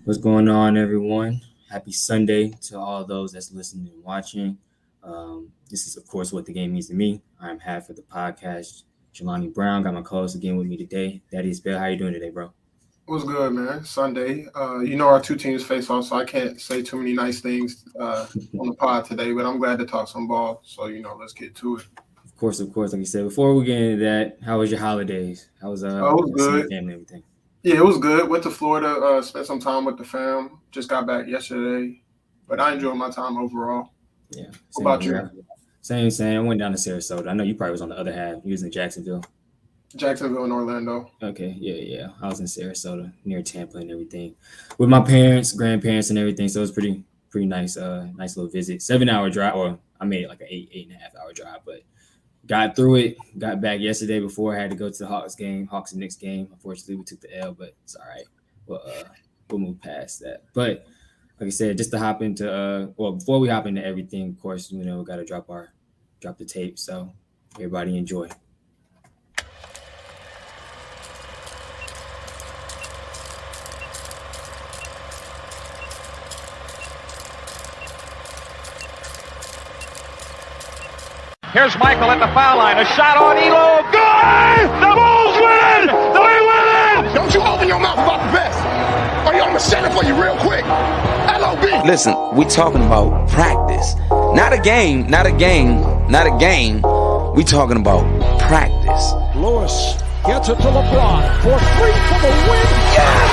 What's going on, everyone? Happy Sunday to all those that's listening and watching. This is, of course, what the game means to me. I'm half of the podcast, Jelani Brown. Got my co-host again with me today. That is Bill. How you doing today, bro? What's good, man? Sunday. Our two teams face off, so I can't say too many nice things on the pod today, but I'm glad to talk some ball. So, let's get to it. Of course. Like you said, before we get into that, how was your holidays? How was it was good. Family and everything? Yeah, it was good. Went to Florida, spent some time with the fam. Just got back yesterday, but I enjoyed my time overall. Yeah. What about you? Same. I went down to Sarasota. I know you probably was on the other half. You was in Jacksonville and Orlando. Okay, yeah. I was in Sarasota, near Tampa and everything, with my parents, grandparents, and everything. So it was pretty nice. Nice little visit. 7-hour drive, or I made it like an 8.5 hour drive, but got through it. Got back yesterday before I had to go to the Hawks and Knicks game. Unfortunately, we took the L, but it's all right. We'll move past that. But like I said, just to hop into before we hop into everything, of course, we got to drop the tape. So everybody enjoy. Here's Michael at the foul line. A shot on Elo. Good! The Bulls win! They win! Don't you open your mouth about the best. Or I'm going to set it for you real quick. LOB. Listen, we talking about practice. Not a game. We talking about practice. Lewis gets it to LeBron for three for the win. Yes!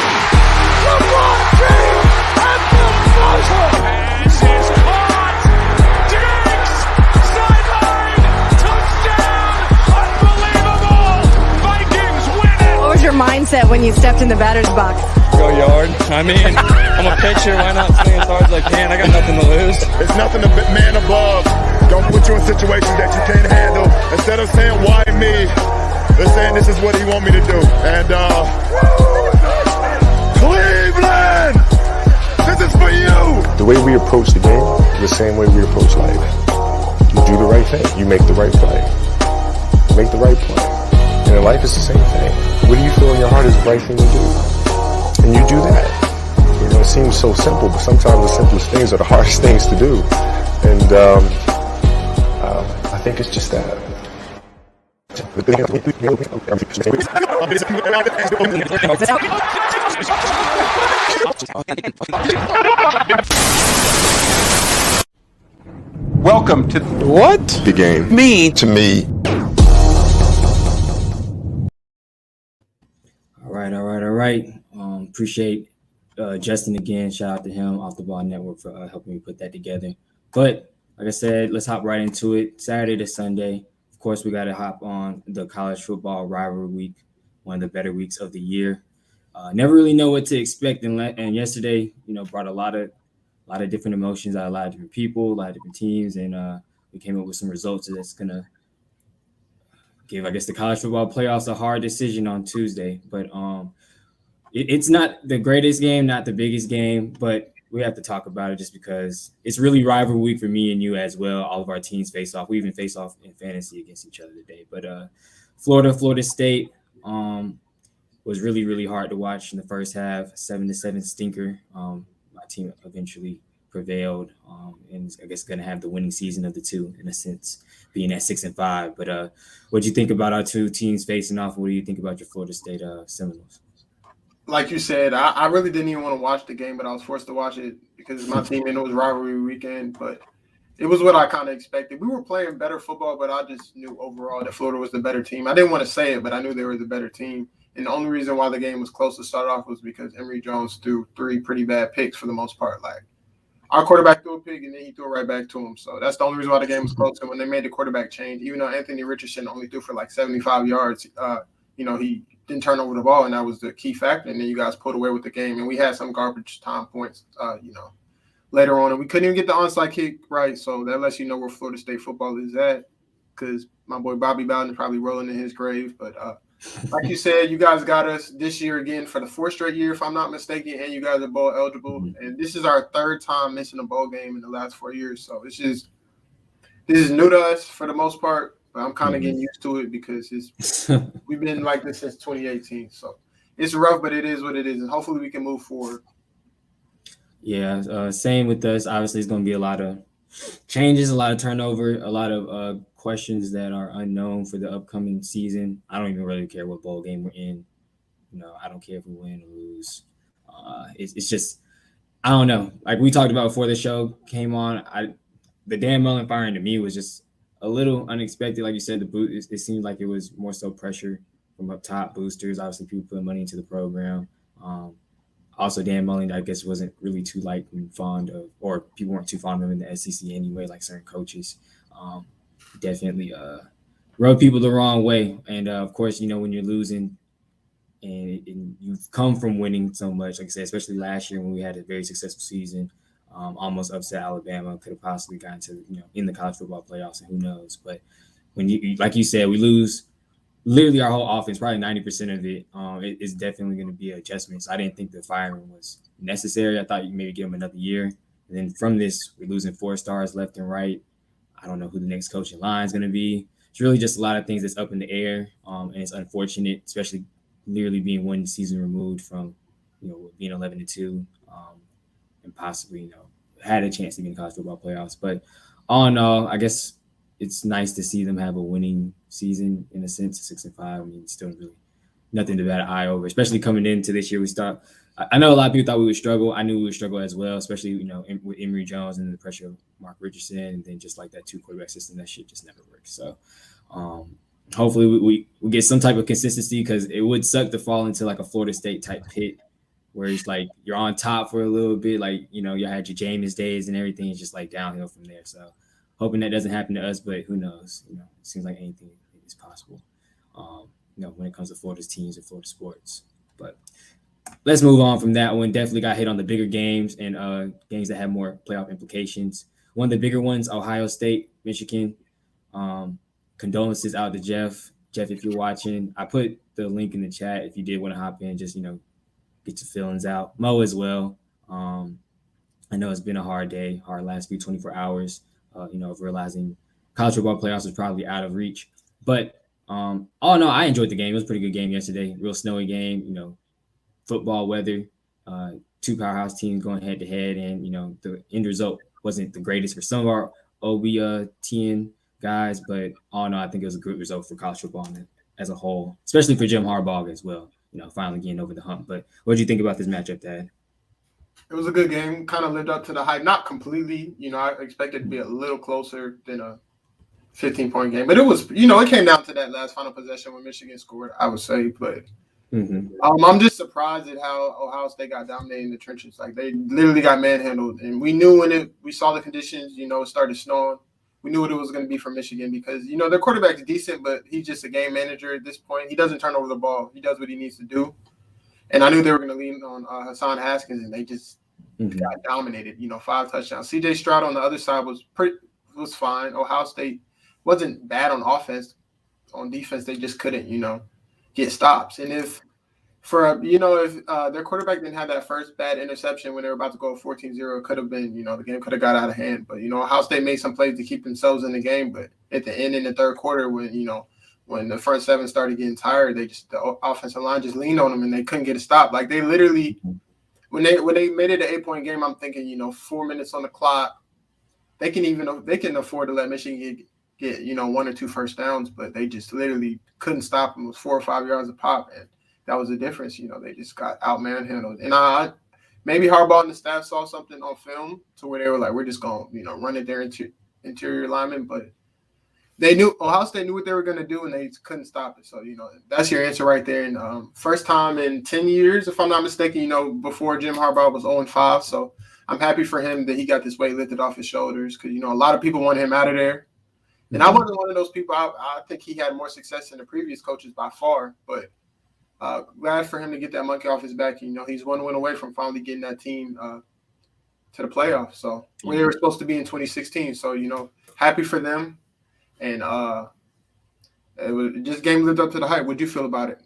LeBron James at the buzzer! Pass is caught! Diggs! Sideline! Touchdown! Unbelievable! Vikings win it! What was your mindset when you stepped in the batter's box? Go yard. I mean, I'm a pitcher. Why not swing as hard as I can? I got nothing to lose. It's nothing a man above. Don't put you in situations that you can't handle. Instead of saying, why me? They're saying this is what he want me to do. And, Cleveland! This is for you! The way we approach the game is the same way we approach life. You do the right thing. You make the right play. You make the right play. And in life, it's the same thing. What do you feel in your heart is the right thing to do? And you do that. It seems so simple, but sometimes the simplest things are the hardest things to do. And I think it's just that. Welcome to What? The game. To me. All right. Appreciate Justin again. Shout out to him, Off the Ball Network, for helping me put that together. But like I said, let's hop right into it. Saturday to Sunday. Of course, we got to hop on the college football rivalry week, one of the better weeks of the year. Never really know what to expect, and yesterday, brought a lot of different emotions out of a lot of different people, a lot of different teams, and we came up with some results that's gonna give, I guess, the college football playoffs a hard decision on Tuesday. But it's not the greatest game, not the biggest game, but we have to talk about it just because it's really rivalry week for me and you as well. All of our teams face off. We even face off in fantasy against each other today. But Florida State was really, really hard to watch in the first half. 7-7 stinker. My team eventually prevailed, and I guess going to have the winning season of the two in a sense, being at 6-5. But what do you think about our two teams facing off? What do you think about your Florida State Seminoles? Like you said, I really didn't even want to watch the game, but I was forced to watch it because it's my team and it was rivalry weekend. But it was what I kind of expected. We were playing better football, but I just knew overall that Florida was the better team. I didn't want to say it, but I knew they were the better team. And the only reason why the game was close to start off was because Emory Jones threw 3 pretty bad picks for the most part. Like, our quarterback threw a pick, and then he threw it right back to him. So that's the only reason why the game was close. And when they made the quarterback change, even though Anthony Richardson only threw for like 75 yards, he didn't turn over the ball, and that was the key factor. And then you guys pulled away with the game. And we had some garbage time points, later on. And we couldn't even get the onside kick right. So that lets you know where Florida State football is at, because my boy Bobby Bowden is probably rolling in his grave. But like you said, you guys got us this year again for the 4th straight year, if I'm not mistaken, and you guys are bowl eligible. And this is our 3rd time missing a bowl game in the last 4 years. So this is new to us for the most part. But I'm kind of getting used to it because we've been like this since 2018. So it's rough, but it is what it is. And hopefully we can move forward. Yeah, same with us. Obviously, it's going to be a lot of changes, a lot of turnover, a lot of questions that are unknown for the upcoming season. I don't even really care what bowl game we're in. I don't care if we win or lose. It's just I don't know. Like we talked about before the show came on, the Dan Mullen firing to me was just a little unexpected. Like you said, it seemed like it was more so pressure from up top, boosters. Obviously, people putting money into the program. Also, Dan Mullen, I guess, wasn't really too liked and fond of, or people weren't too fond of him in the SEC anyway, like certain coaches. Definitely rubbed people the wrong way. And, of course, when you're losing and you've come from winning so much, like I said, especially last year when we had a very successful season, almost upset Alabama, could have possibly gotten to, in the college football playoffs, and who knows. But when you, like you said, we lose literally our whole offense, probably 90% of it, is definitely going to be adjustments. I didn't think the firing was necessary. I thought you maybe give him another year. And then from this, we're losing 4 stars left and right. I don't know who the next coaching line is going to be. It's really just a lot of things that's up in the air, and it's unfortunate, especially literally being 1 season removed from, being 11-2, and possibly, had a chance to be in college football playoffs. But all in all, I guess it's nice to see them have a winning season in a sense, 6-5. I mean, still really nothing to bat an eye over, especially coming into this year. I know a lot of people thought we would struggle. I knew we would struggle as well, especially, with Emory Jones and the pressure of Mark Richardson, and then just like that 2-quarterback system, that shit just never works. So hopefully we get some type of consistency, because it would suck to fall into like a Florida State type pit where it's like you're on top for a little bit, like, you had your Jameis days and everything is just like downhill from there. So hoping that doesn't happen to us, but who knows? It seems like anything is possible, when it comes to Florida's teams and Florida sports. But let's move on from that one. Definitely got hit on the bigger games and games that have more playoff implications. One of the bigger ones, Ohio State, Michigan. Condolences out to Jeff. Jeff, if you're watching, I put the link in the chat if you did want to hop in, just, get your feelings out. Mo as well. I know it's been a hard day, hard last 24 hours, of realizing college football playoffs was probably out of reach. But all in all, I enjoyed the game. It was a pretty good game yesterday. Real snowy game, football weather, 2 powerhouse teams going head to head. And, the end result wasn't the greatest for some of our OB-TN guys, but all in all, I think it was a good result for college football as a whole, especially for Jim Harbaugh as well, finally getting over the hump. But what did you think about this matchup, Dad? It was a good game, kind of lived up to the hype. Not completely, I expected it to be a little closer than a 15-point game. But it was, it came down to that last final possession when Michigan scored, I would say. But I'm just surprised at how Ohio State got dominated in the trenches. Like, they literally got manhandled. And we knew when we saw the conditions, it started snowing. We knew what it was going to be for Michigan because, their quarterback's decent, but he's just a game manager at this point. He doesn't turn over the ball. He does what he needs to do. And I knew they were going to lean on Hassan Haskins, and they just got dominated, 5 touchdowns. C.J. Stroud on the other side was fine. Ohio State wasn't bad on offense. On defense, they just couldn't, get stops. And if their quarterback didn't have that first bad interception when they were about to go 14-0, it could have been, the game could have got out of hand. But, Ohio State made some plays to keep themselves in the game. But at the end in the third quarter, when the front seven started getting tired, the offensive line just leaned on them and they couldn't get a stop. Like, they literally, when they made it an 8-point game, I'm thinking, 4 minutes on the clock, they can afford to let Michigan get 1 or 2 first downs, but they just literally couldn't stop them. It was 4 or 5 yards a pop, and that was the difference. They just got out manhandled. And maybe Harbaugh and the staff saw something on film to where they were like, we're just going to, run it there into interior linemen, but Ohio State knew what they were going to do, and they couldn't stop it. So, that's your answer right there. And first time in 10 years, if I'm not mistaken, before Jim Harbaugh was 0-5. So I'm happy for him that he got this weight lifted off his shoulders because, a lot of people wanted him out of there. And I wasn't one of those people. I think he had more success than the previous coaches by far. But glad for him to get that monkey off his back. He's 1 win away from finally getting that team to the playoffs. So where they were supposed to be in 2016. So, happy for them. And it was just game lived up to the hype. What'd you feel about it?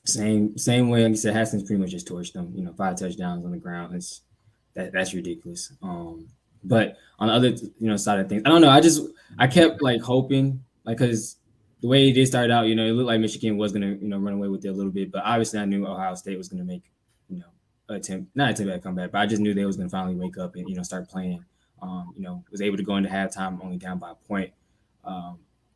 Same way. Like you said, Haskins pretty much just torched them. 5 touchdowns on the ground. That's ridiculous. But on the other side of things, I don't know. I kept like hoping, like, because the way it did start out, it looked like Michigan was gonna run away with it a little bit. But obviously, I knew Ohio State was gonna make not attempt at a comeback, but I just knew they was going to finally wake up and start playing. Was able to go into halftime only down by a point.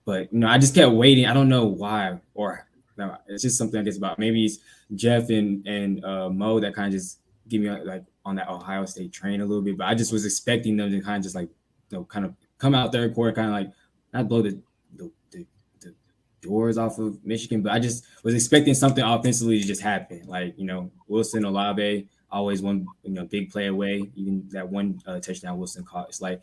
But I just kept waiting. I don't know why, or no, it's just something I guess about maybe it's Jeff and Mo that kind of just give me like on that Ohio State train a little bit. But I just was expecting them to kind of just like kind of come out third quarter, kind of like not blow the doors off of Michigan, but I just was expecting something offensively to just happen. Like Wilson Olave always one big play away. Even that one touchdown Wilson caught, it's like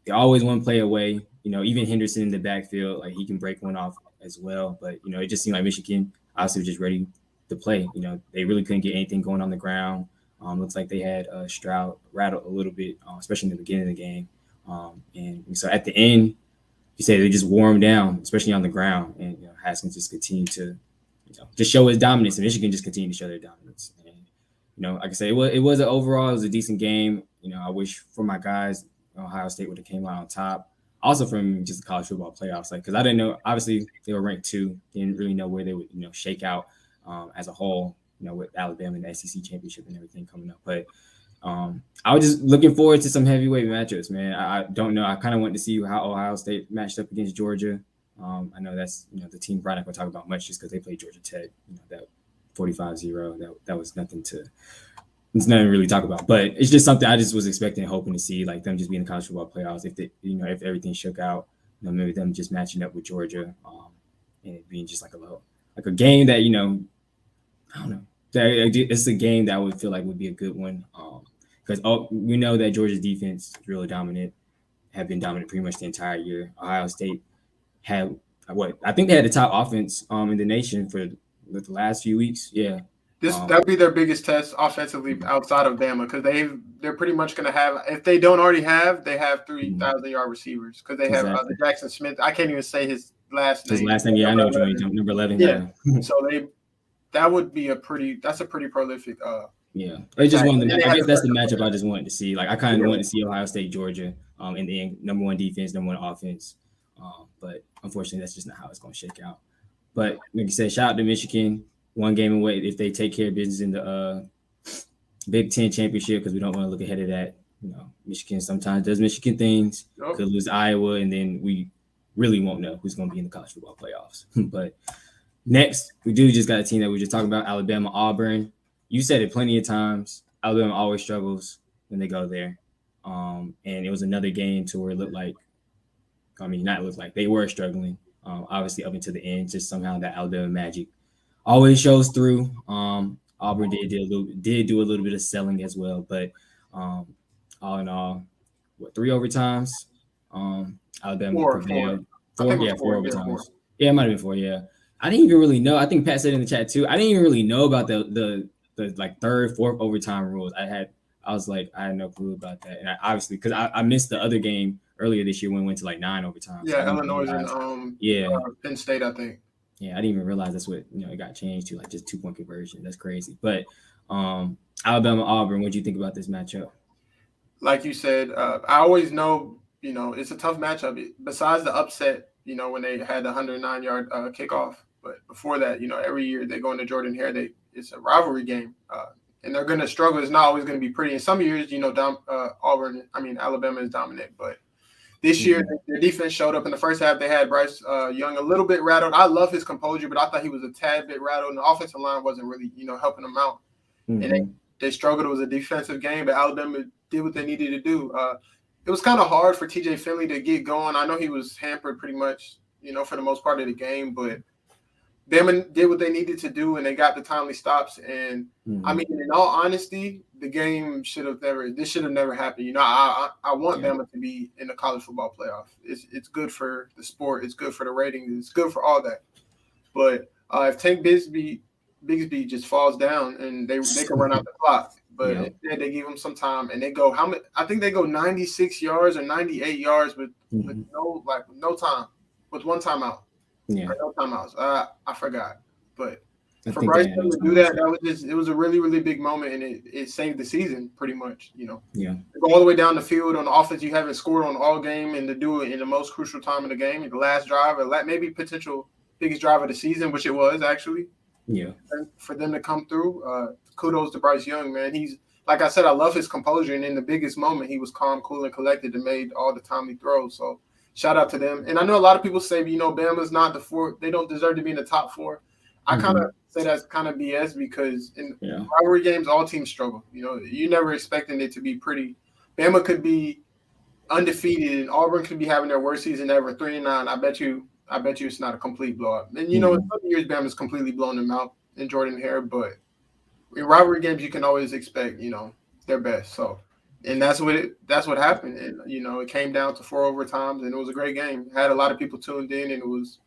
they're always one play away. Even Henderson in the backfield, like he can break one off as well. But it just seemed like Michigan obviously was just ready to play. They really couldn't get anything going on the ground. Looks like they had Stroud rattled a little bit, especially in the beginning of the game. And so at the end, you say they just wore him down, especially on the ground. And Haskins just continued to just show his dominance, and Michigan just continued to show their dominance. And like I said, it was a decent game. I wish for my guys, Ohio State would have came out on top. Also from just the college football playoffs, because I didn't know. Obviously, they were ranked 2. Didn't really know where they would shake out as a whole. With Alabama and the SEC championship and everything coming up. But I was just looking forward to some heavyweight matchups, man. I don't know. I kind of wanted to see how Ohio State matched up against Georgia. I know that's the team probably not going to talk about much just because they played Georgia Tech. That 45-0. That was nothing to. It's nothing to really talk about, but it's just something I just was expecting and hoping to see, like them just being in the college football playoffs. If they, if everything shook out, maybe them just matching up with Georgia, and it being just like a game that I don't know. It's a game that I would feel like would be a good one, because we know that Georgia's defense is really dominant, have been dominant pretty much the entire year. Ohio State had I think they had the top offense in the nation for the last few weeks. Yeah. That would be their biggest test offensively outside of Bama, because they're pretty much going to have, if they don't already have, they have 3,000-yard receivers, because they have the Jackson Smith. I can't even say his last name. Yeah, I know what you mean. Number 11. Yeah. So that would be a pretty prolific. Yeah, it's just one of the. I guess that's the matchup I just wanted to see. Like I kind of wanted to see Ohio State, Georgia, in the end, number 1 defense, number 1 offense. But unfortunately, that's just not how it's going to shake out. But like you said, shout out to Michigan. One game away if they take care of business in the Big Ten championship, because we don't want to look ahead of that. Michigan sometimes does Michigan things. Nope. Could lose Iowa, and then we really won't know who's going to be in the college football playoffs. But next, we just got a team that we just talking about, Alabama, Auburn. You said it plenty of times. Alabama always struggles when they go there. And it was another game to where it looked like, they were struggling. Obviously up until the end, just somehow that Alabama magic always shows through. Auburn did do a little bit of selling as well, but all in all, 3 overtimes? Alabama prevailed. 4 overtimes. Yeah, it might have been 4. Yeah, I didn't even really know. I think Pat said in the chat too. I didn't even really know about the like 3rd, 4th overtime rules. I had no clue about that, and I obviously because I missed the other game earlier this year when we went to like 9 overtimes. Yeah, Illinois and Penn State, I think. Yeah, I didn't even realize that's what it got changed to, like just 2-point conversion. That's crazy. But Alabama, Auburn, what do you think about this matchup? Like you said, I always know it's a tough matchup. Besides the upset, when they had the 109-yard kickoff, but before that, every year they go into Jordan-Hare. It's a rivalry game, and they're going to struggle. It's not always going to be pretty. In some years, Alabama is dominant, but this year, their defense showed up in the first half. They had Bryce Young a little bit rattled. I love his composure, but I thought he was a tad bit rattled, and the offensive line wasn't really, helping him out. Mm-hmm. And they struggled. It was a defensive game, but Alabama did what they needed to do. It was kind of hard for TJ Finley to get going. I know he was hampered pretty much, for the most part of the game, but Bama did what they needed to do, and they got the timely stops. And in all honesty, the game should have never happened. I want Bama to be in the college football playoff. It's good for the sport. It's good for the ratings. It's good for all that. But if Tank Bigsby just falls down, and they can run out the clock. But instead they give him some time, and they go I think they go 96 yards or 98 yards with no time, with 1 timeout. Yeah, no timeouts. I forgot, but for Bryce to do that, it was a really, really big moment, and it saved the season pretty much. Yeah, to go all the way down the field on offense, you haven't scored on all game, and to do it in the most crucial time of the game, the last drive, or maybe potential biggest drive of the season, which it was actually. Yeah, and for them to come through, kudos to Bryce Young, man. He's like I said, I love his composure, and in the biggest moment, he was calm, cool, and collected and made all the timely throws. So shout out to them. And I know a lot of people say, Bama's not the 4; they don't deserve to be in the top 4. I kind of say that's kind of BS because in rivalry games, all teams struggle. You're never expecting it to be pretty. Bama could be undefeated, and Auburn could be having their worst season ever, 3-9. I bet you it's not a complete blowout. And in some years, Bama's completely blown them out in Jordan Hare, but in rivalry games, you can always expect, their best. So, and that's what happened. And it came down to 4 overtimes, and it was a great game. Had a lot of people tuned in, and it was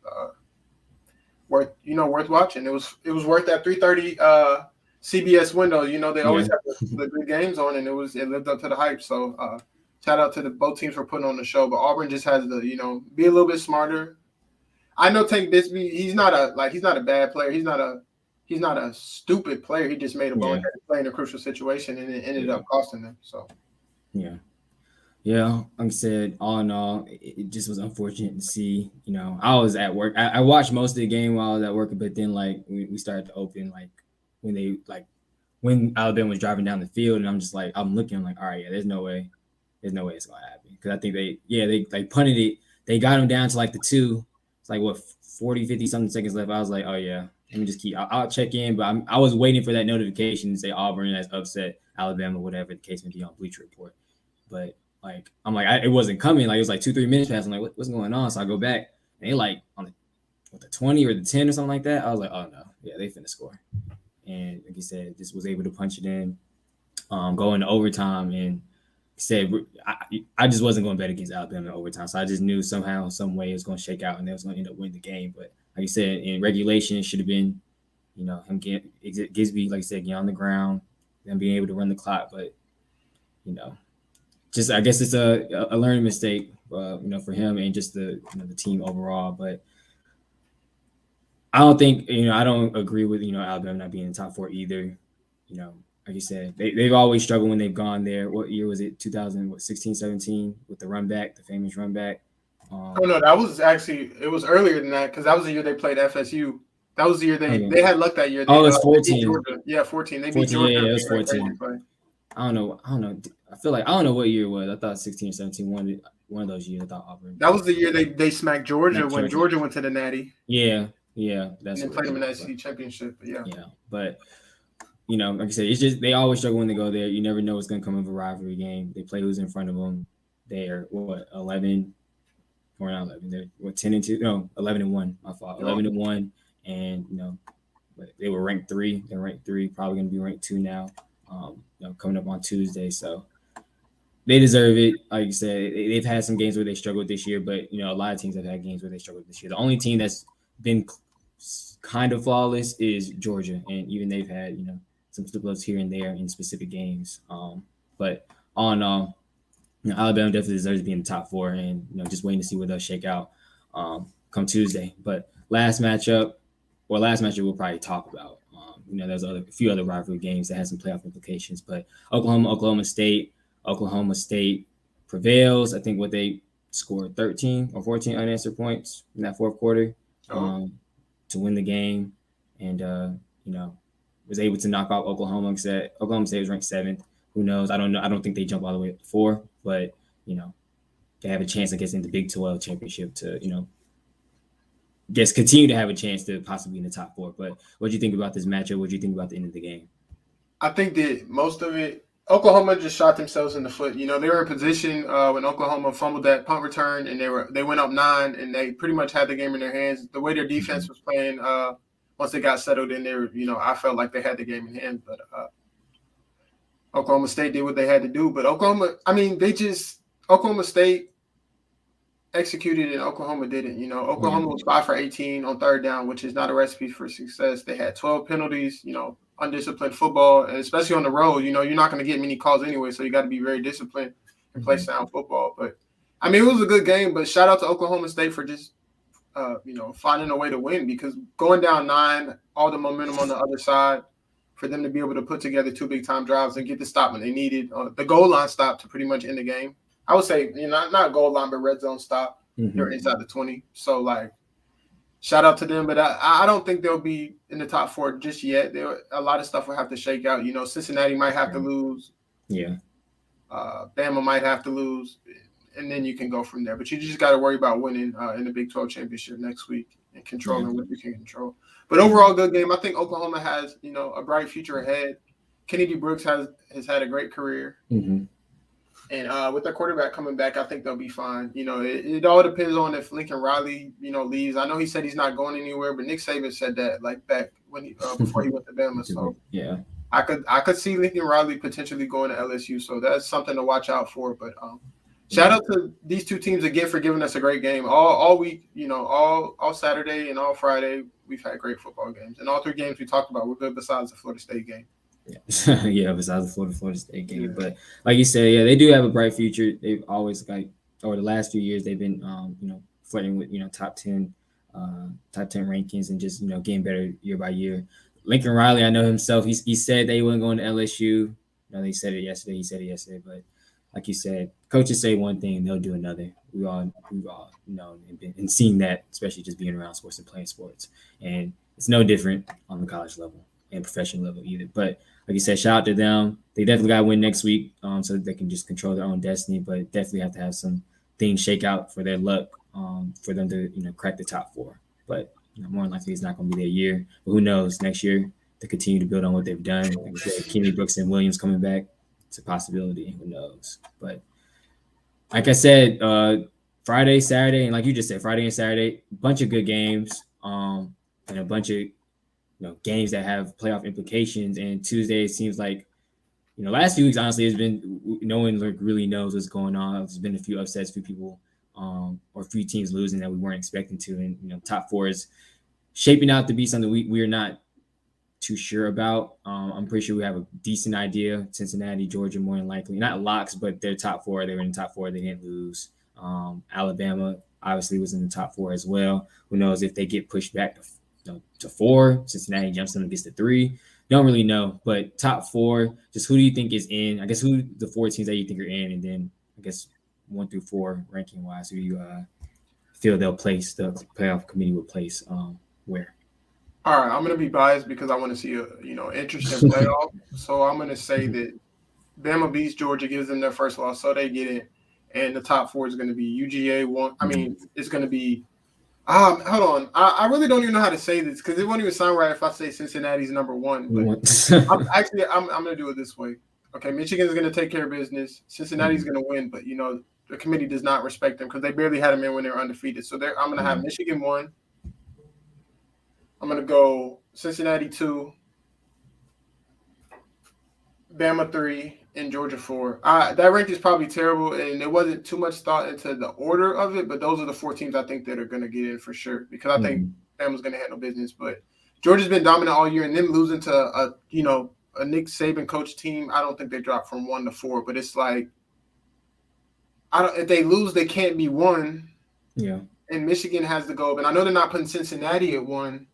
worth watching. It was worth that 3:30 CBS window. They always have the good games on, and it lived up to the hype. So, shout out to both teams for putting on the show. But Auburn just has to, be a little bit smarter. I know Tank Bisbee, he's not a bad player. He's not a stupid player. He just made a boneheaded play in a crucial situation, and it ended up costing them. So, like I said, all in all, it just was unfortunate to see. I was at work. I watched most of the game while I was at work, but then we started to open when Alabama was driving down the field, and I'm just I'm looking, I'm like, all right, there's no way it's gonna happen, because I think they punted it. They got him down to the 2. It's 40, 50 something seconds left. I was like, oh yeah, let me just I'll check in. But I was waiting for that notification to say Auburn has upset Alabama, whatever the case may be, on Bleacher Report. But it wasn't coming. It was 2-3 minutes past. I'm like, what's going on? So I go back, and they on the 20 or the 10 or something like that. I was like, oh no, they finna score. And like you said, just was able to punch it in, go into overtime, and said I just wasn't going to bet against Alabama in overtime. So I just knew somehow, some way it was going to shake out, and they was going to end up winning the game. But like you said, in regulation, it should have been, him getting Gisby, like you said, getting on the ground, and being able to run the clock. But just I guess it's a learning mistake, for him and just the the team overall. But I don't think I don't agree with Alabama not being in the top 4 either. Like you said, they've always struggled when they've gone there. What year was it? 2016, 17 with the famous run back. No, that was actually, it was earlier than that, because that was the year they played FSU. That was the year they had luck that year. It was 14. Yeah, 14. They beat Georgia. Yeah, it was 14. I don't know. I feel like I don't know what year it was. I thought 16 or 17. One of those years. I thought Auburn. That was the year they smacked Georgia when Georgia went to the Natty. Yeah. That's and they played them in the SEC championship. Yeah. But like I said, it's just they always struggle when they go there. You never know what's going to come of a rivalry game. They play who's in front of them. They're 11 or not 11. They're 10-2. No, 11-1. My fault. 11-1, and they were ranked 3. They're ranked 3. Probably going to be ranked 2 now. Coming up on Tuesday, so they deserve it. Like you said, they've had some games where they struggled this year, but a lot of teams have had games where they struggled this year. The only team that's been kind of flawless is Georgia, and even they've had some slip-ups here and there in specific games. But all in all, Alabama definitely deserves to be in the top 4, and just waiting to see where they'll shake out come Tuesday. But last matchup we'll probably talk about. There's a few other rivalry games that had some playoff implications, but Oklahoma State prevails. I think they scored 13 or 14 unanswered points in that fourth quarter to win the game, and was able to knock off Oklahoma. Oklahoma State was ranked 7th. Who knows? I don't know. I don't think they jump all the way up to 4, but they have a chance, I guess, in the Big 12 championship to continue to have a chance to possibly be in the top 4. But what do you think about this matchup? What do you think about the end of the game? I think that most of it, Oklahoma just shot themselves in the foot. They were in position when Oklahoma fumbled that punt return, and they went up 9, and they pretty much had the game in their hands. The way their defense was playing, once they got settled in there, I felt like they had the game in hand. But Oklahoma State did what they had to do. But Oklahoma State executed and Oklahoma didn't. Oklahoma was 5 for 18 on third down, which is not a recipe for success. They had 12 penalties, undisciplined football, and especially on the road, you're not going to get many calls anyway, so you got to be very disciplined and play sound football. But it was a good game, but shout out to Oklahoma State for just finding a way to win, because going down 9, all the momentum on the other side, for them to be able to put together 2 big time drives and get the stop when they needed, the goal line stop to pretty much end the game. I would say, not goal line, but red zone stop. They're inside the 20. So, shout out to them. But I don't think they'll be in the top 4 just yet. A lot of stuff will have to shake out. You know, Cincinnati might have to lose. Yeah. Bama might have to lose, and then you can go from there. But you just got to worry about winning in the Big 12 championship next week and controlling what you can control. But overall, good game. I think Oklahoma has, you know, a bright future ahead. Kennedy Brooks has had a great career. Mm-hmm. And with their quarterback coming back, I think they'll be fine. You know, it all depends on if Lincoln Riley, you know, leaves. I know he said he's not going anywhere, but Nick Saban said that like back when he before he went to Bama. So yeah, I could see Lincoln Riley potentially going to LSU. So that's something to watch out for. But shout out to these two teams again for giving us a great game all week. You know, all Saturday and all Friday we've had great football games, and all 3 games we talked about were good besides the Florida State game. Yeah, yeah, besides the Florida State game. Yeah. But like you said, yeah, they do have a bright future. They've always over the last few years, they've been, you know, flirting with, you know, top 10 rankings and just, you know, getting better year by year. Lincoln Riley, I know himself. He said they wasn't going to LSU. You know, they said it yesterday. He said it yesterday. But like you said, coaches say one thing and they'll do another. We've all known and seen that, especially just being around sports and playing sports. And it's no different on the college level and professional level either. But like you said, shout out to them. They definitely got to win next week so that they can just control their own destiny, but definitely have to have some things shake out for their luck for them to, you know, crack the top 4. But, you know, more than likely it's not going to be their year. But who knows? Next year, they continue to build on what they've done. Like I said, Kenny Brooks and Williams coming back, it's a possibility. Who knows? But like I said, Friday, Saturday, and like you just said, Friday and Saturday, a bunch of good games and a bunch of, you know, games that have playoff implications. And Tuesday, it seems like, you know, last few weeks, honestly, it's been no one really knows what's going on. There's been a few upsets, a few people or a few teams losing that we weren't expecting to. And, you know, top 4 is shaping out to be something we're not too sure about. I'm pretty sure we have a decent idea. Cincinnati, Georgia, more than likely. Not locks, but they're top 4. They were in the top 4. They didn't lose. Alabama obviously was in the top 4 as well. Who knows if they get pushed back to 4, Cincinnati jumps them and gets to 3. Don't really know, but top 4, just who do you think is in? I guess who the 4 teams that you think are in, and then I guess 1 through 4 ranking wise, who you feel they'll place, the playoff committee will place where? All right, I'm going to be biased because I want to see a interesting playoff. So I'm going to say that Bama beats Georgia, gives them their first loss, so they get in, and the top 4 is going to be UGA 1. I mean, it's going to be. Hold on. I really don't even know how to say this because it won't even sound right if I say Cincinnati's number 1. But I'm going to do it this way. Okay, Michigan's going to take care of business. Cincinnati's going to win, but, you know, the committee does not respect them because they barely had them in when they were undefeated. So I'm going to have Michigan 1. I'm going to go Cincinnati 2, Bama 3, and Georgia 4. That rank is probably terrible, and there wasn't too much thought into the order of it, but those are the 4 teams I think that are going to get in for sure because I think Bama's going to handle business. But Georgia's been dominant all year, and them losing to a Nick Saban coach team, I don't think they dropped from 1 to 4. But it's like, if they lose, they can't be 1. Yeah. And Michigan has to go up, and I know they're not putting Cincinnati at 1.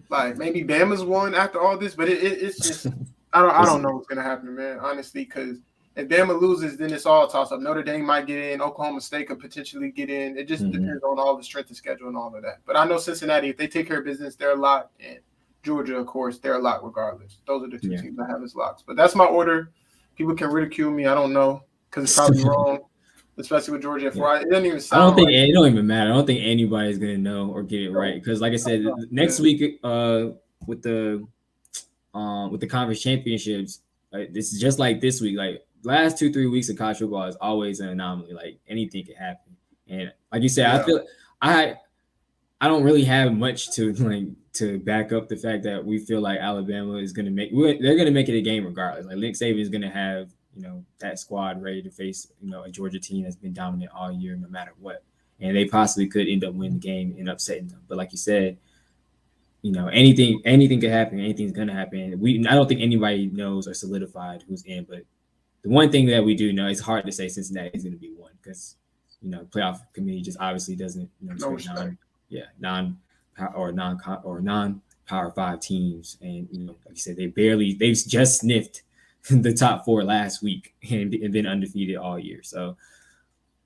Like maybe Bama's 1 after all this, but it's just. I don't know what's going to happen, man, honestly, because if Bama loses, then it's all a toss-up. Notre Dame might get in. Oklahoma State could potentially get in. It just depends on all the strength of schedule and all of that. But I know Cincinnati, if they take care of business, they're a lock. And Georgia, of course, they're a lock regardless. Those are the 2 teams I have as locks. But that's my order. People can ridicule me. I don't know because it's probably wrong, especially with Georgia. It doesn't even sound it don't even matter. I don't think anybody's going to know or get it right because, like I said, next week with the conference championships, this is just like this week. Like last 2-3 weeks of college football is always an anomaly. Like anything can happen. And like you said, I feel I don't really have much to back up the fact that we feel like Alabama is going to they're going to make it a game regardless. Like Nick Saban is going to have, you know, that squad ready to face, you know, a Georgia team that's been dominant all year, no matter what. And they possibly could end up winning the game and upsetting them. But like you said, you know, anything could happen. Anything's gonna happen. I don't think anybody knows or solidified who's in, but the one thing that we do know, it's hard to say Cincinnati is gonna be 1 because, you know, playoff committee just obviously doesn't, you know, non-power 5 teams, and you know, like you said, they've just sniffed the top 4 last week and been undefeated all year. So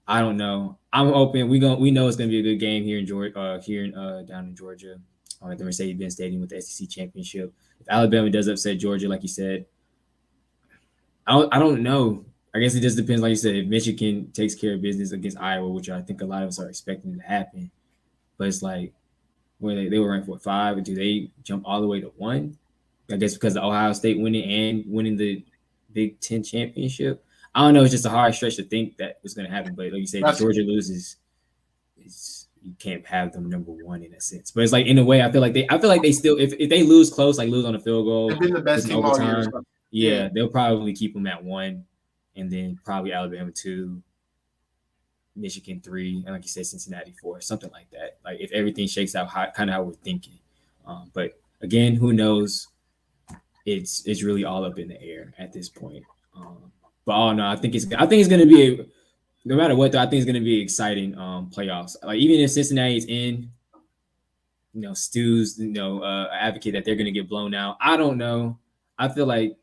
I don't know. I'm open. We know it's gonna be a good game here in Georgia, down in Georgia, at the Mercedes-Benz Stadium with the SEC championship. If Alabama does upset Georgia, like you said, I don't know. I guess it just depends. Like you said, if Michigan takes care of business against Iowa, which I think a lot of us are expecting to happen, but it's like where they were ranked for 5, or do they jump all the way to 1? I guess because of Ohio State winning the Big Ten championship. I don't know. It's just a hard stretch to think that was going to happen. But like you said, if Georgia loses, you can't have them number 1 in a sense. But it's like in a way, I feel like they still, if they lose close, like lose on a field goal, they've been the best team all year. Yeah, they'll probably keep them at 1, and then probably Alabama 2, Michigan 3, and like you said, Cincinnati 4, something like that. Like if everything shakes out kind of how we're thinking. But again, who knows? It's really all up in the air at this point. But all in all, I think it's going to be no matter what. Though, I think it's going to be exciting playoffs. Like even if Cincinnati is in, Stu's advocate that they're going to get blown out. I don't know. I feel like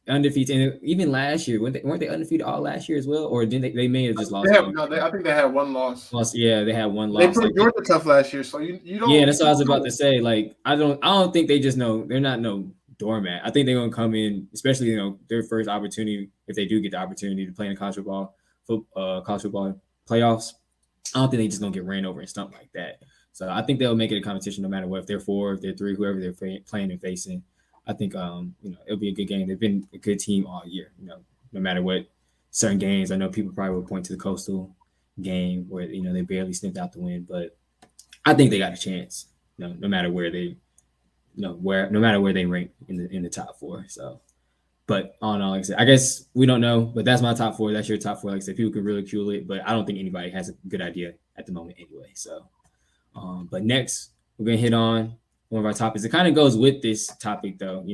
undefeated, and even last year weren't they undefeated all last year as well, or didn't they may have just lost? I think they had 1 loss. Yeah, they had 1 loss. They played Georgia tough last year, so you don't. Yeah, that's what I was about to say. Like I don't think they just know they're not no doormat. I think they're gonna come in, especially their first opportunity, if they do get the opportunity to play in college football playoffs. I don't think they just gonna get ran over and stumped like that. So I think they'll make it a competition no matter what. If they're 4, if they're 3, whoever they're playing and facing. I think it'll be a good game. They've been a good team all year. No matter what certain games. I know people probably will point to the Coastal game where they barely sniffed out the win, but I think they got a chance. No matter where they. No matter where they rank in the top 4. So, but all in all, like I said, I guess we don't know, but that's my top 4. That's your top 4. Like I said, people can ridicule it, but I don't think anybody has a good idea at the moment anyway. So, but next we're gonna hit on one of our topics. It kind of goes with this topic though.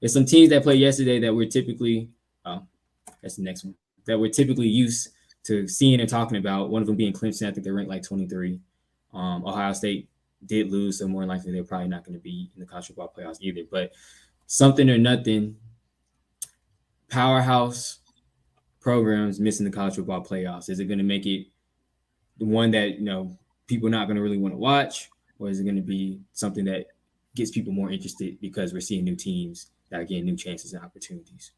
There's some teams that played yesterday that we're typically, that's the next one, that we're typically used to seeing and talking about. One of them being Clemson. I think they're ranked like 23. Ohio State did lose, so more likely they're probably not going to be in the college football playoffs either. But something or nothing, powerhouse programs missing the college football playoffs. Is it going to make it the one that people are not going to really want to watch, or is it going to be something that gets people more interested because we're seeing new teams that are getting new chances and opportunities?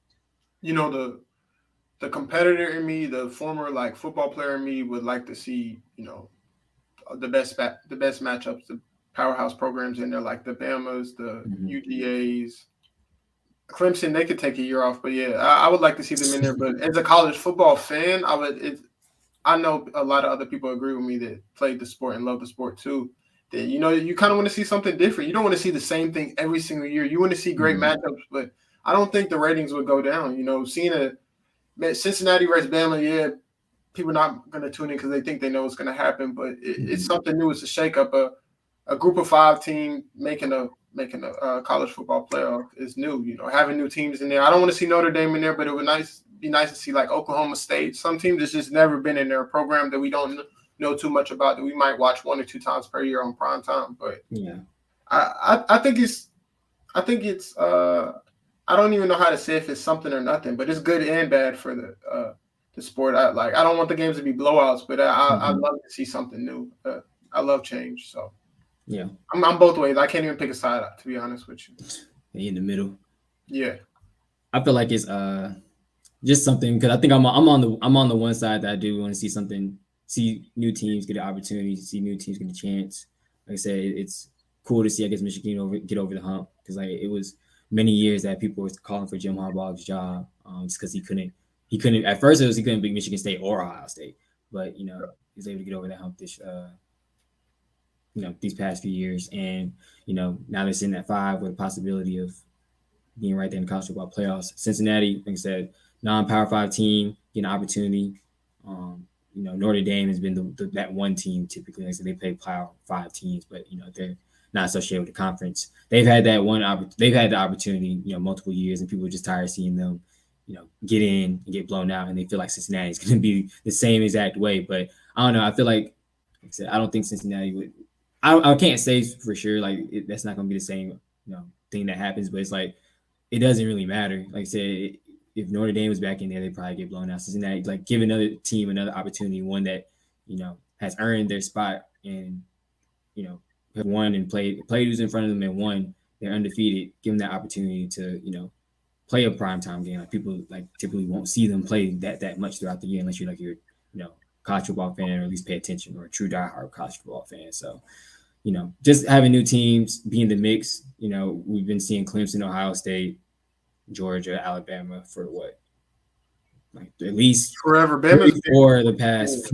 The competitor in me, the former football player in me, would like to see the best matchups, the powerhouse programs in there, like the Bamas, the UGAs, Clemson. They could take a year off, but yeah, I would like to see them in there. But as a college football fan, I know a lot of other people agree with me that played the sport and love the sport too. That you kind of want to see something different. You don't want to see the same thing every single year. You want to see great matchups, but I don't think the ratings would go down. Seeing a Cincinnati versus Bama, yeah. People not going to tune in because they think they know what's going to happen, but it's something new. It's a shakeup. A group of 5 team making a college football playoff is new. Having new teams in there. I don't want to see Notre Dame in there, but it would be nice to see like Oklahoma State. Some teams that's just never been in there. A program that we don't know too much about, that we might watch 1 or 2 times per year on prime time. But yeah, I think it's. I don't even know how to say if it's something or nothing, but it's good and bad for the sport. I don't want the games to be blowouts, but I'd love to see something new. I love change, so yeah, I'm both ways. I can't even pick a side, to be honest with you. In the middle, yeah. I feel like it's just something, because I think I'm on the one side that I do want to see new teams get an opportunity, see new teams get a chance. Like I said, it's cool to see, I guess, Michigan get over the hump, because it was many years that people were calling for Jim Harbaugh's job just because he couldn't. At first, he couldn't beat Michigan State or Ohio State, but he was able to get over that hump these past few years, and now they're sitting at 5 with a possibility of being right there in the college football playoffs. Cincinnati, like I said, non-Power 5 team, getting an opportunity. Notre Dame has been that one team typically. Like I said, they play Power 5 teams, but they're not associated with the conference. They've had they've had the opportunity, multiple years, and people are just tired of seeing them get in and get blown out, and they feel like Cincinnati is going to be the same exact way. But I don't know. I feel like I said, I don't think Cincinnati would. I can't say for sure that's not going to be the same thing that happens. But it's like it doesn't really matter. Like I said, if Notre Dame was back in there, they'd probably get blown out. Cincinnati, like, give another team another opportunity, one that, has earned their spot and, have won and played who's in front of them and won. They're undefeated. Give them that opportunity to, play a primetime game. Like, people typically won't see them play that much throughout the year unless you're college football fan, or at least pay attention, or a true diehard college football fan. So, just having new teams be in the mix. We've been seeing Clemson, Ohio State, Georgia, Alabama for what? Like, at least forever. For the past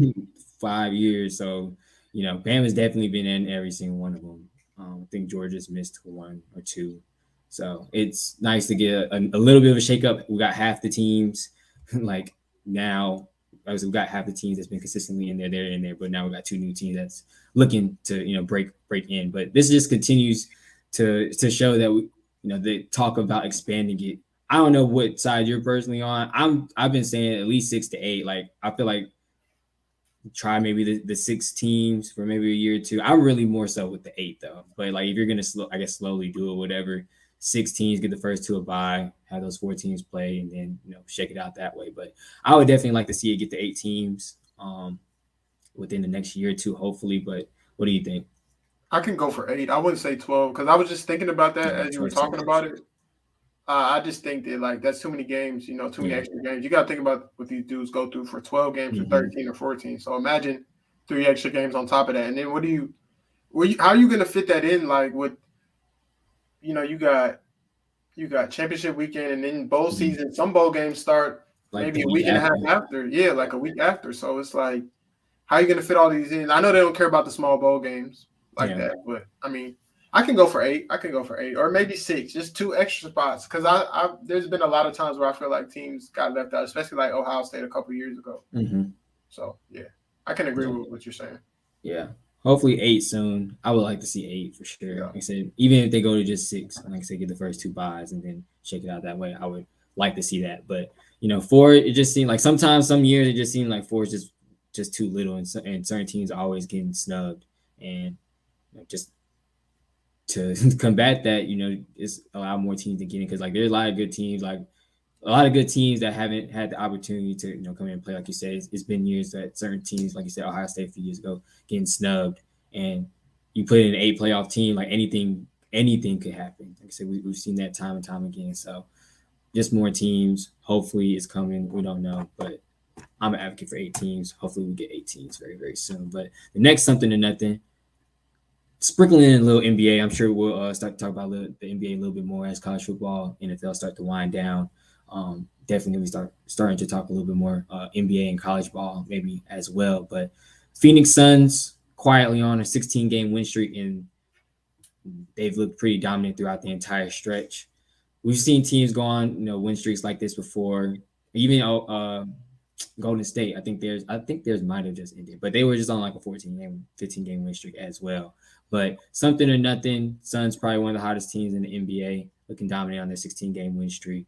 5 years. So, Bama's definitely been in every single one of them. I think Georgia's missed 1 or 2. So it's nice to get a little bit of a shakeup. We got half the teams like now. We've got half the teams that's been consistently in there, they're in there, but now we got 2 new teams that's looking to break in. But this just continues to show that we, they talk about expanding it. I don't know what side you're personally on. I've been saying at least 6 to 8. Like, I feel like try maybe the 6 teams for maybe a year or 2. I'm really more so with the 8 though. But like, if you're gonna slowly do it, whatever. 6 teams, get the first 2 a bye, have those 4 teams play, and then shake it out that way. But I would definitely like to see it get to 8 teams within the next year or 2, hopefully. But what do you think? I can go for 8. I wouldn't say 12 because I was just thinking about that as you were talking about it. I just think that like that's too many games, too many extra games. You got to think about what these dudes go through for 12 games or 13 or 14. So imagine 3 extra games on top of that, and then how are you going to fit that in? Like, with you got championship weekend, and then bowl season. Some bowl games start like maybe a week and a half after. Yeah, like a week after. So it's like, how are you going to fit all these in? I know they don't care about the small bowl games like that, but I mean, I can go for 8. Or maybe 6, just 2 extra spots. Because there's been a lot of times where I feel like teams got left out, especially like Ohio State a couple years ago. So yeah, I can agree with what you're saying. Yeah. Hopefully 8 soon. I would like to see 8 for sure. Yeah. Like I said, even if they go to just 6, like I said, get the first 2 buys and then shake it out that way, I would like to see that. But 4, it just seemed like sometimes some years it just seemed like 4 is just too little, and certain teams are always getting snubbed. And just to combat that, it's allow more teams to get in, because like there's a lot of good teams, like a lot of good teams that haven't had the opportunity to come in and play. Like you said, it's been years that certain teams, like you said, Ohio State a few years ago, getting snubbed, and you put in an 8 playoff team, like anything could happen. Like I said, we've seen that time and time again. So just more teams. Hopefully it's coming. We don't know, but I'm an advocate for 8 teams. Hopefully we get 8 teams very, very soon. But the next Something to Nothing, sprinkling in a little NBA. I'm sure we'll start to talk about the NBA a little bit more as college football, NFL start to wind down. Definitely starting to talk a little bit more NBA and college ball maybe as well. But Phoenix Suns quietly on a 16-game win streak, and they've looked pretty dominant throughout the entire stretch. We've seen teams go on win streaks like this before. Even Golden State, I think theirs might have just ended, but they were just on like a 14-game, 15-game win streak as well. But Something to Nothing, Suns probably one of the hottest teams in the NBA, looking dominant on their 16-game win streak,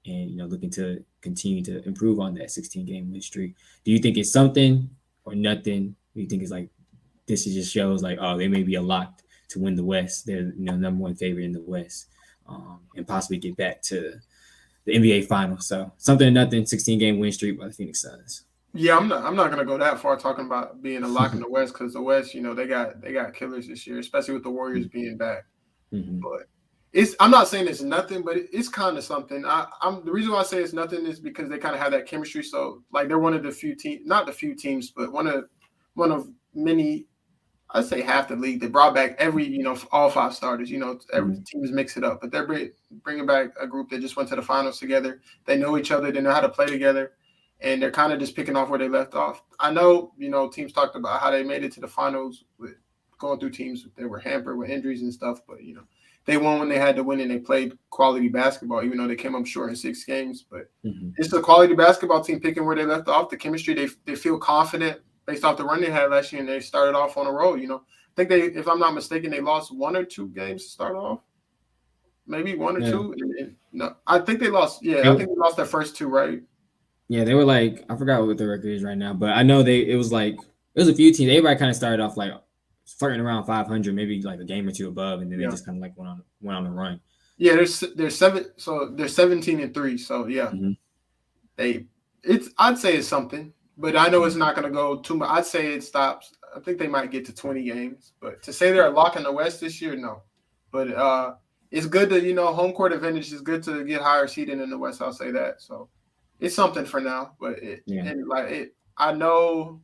and looking to continue to improve on that 16-game win streak. Do you think it's something or nothing? Do you think it's like this just shows like, oh, they may be a lock to win the West? They're number 1 favorite in the West, and possibly get back to the NBA Finals. So Something to Nothing, 16-game win streak by the Phoenix Suns. Yeah, I'm not gonna go that far talking about being a lock in the West, because the West, they got killers this year, especially with the Warriors being back. But I'm not saying it's nothing, but it's kind of something. The reason why I say it's nothing is because they kind of have that chemistry. So like they're one of the few teams, not the few teams, but one of many. I'd say half the league. They brought back every all 5 starters. Every teams mix it up, but they're bringing back a group that just went to the finals together. They know each other. They know how to play together. And they're kind of just picking off where they left off. I know, teams talked about how they made it to the finals with going through teams that were hampered with injuries and stuff. But, they won when they had to win, and they played quality basketball, even though they came up short in 6 games. But it's a quality basketball team picking where they left off. The chemistry, they feel confident based off the run they had last year, and they started off on a roll. I think if I'm not mistaken, they lost 1 or 2 games to start off. Maybe 1 or 2. No, I think they lost. Yeah, I think they lost their first 2, right? Yeah, they were like, I forgot what the record is right now, but I know it was a few teams. Everybody kind of started off like flirting around 500, maybe like a game or 2 above, and then they just kind of like went on a run. Yeah, there's 7. So they're 17-3. So yeah, I'd say it's something, but I know it's not going to go too much. I'd say it stops. I think they might get to 20 games, but to say they're a lock in the West this year, no. But it's good to home court advantage is good to get higher seeding in the West. I'll say that. So it's something for now, but I know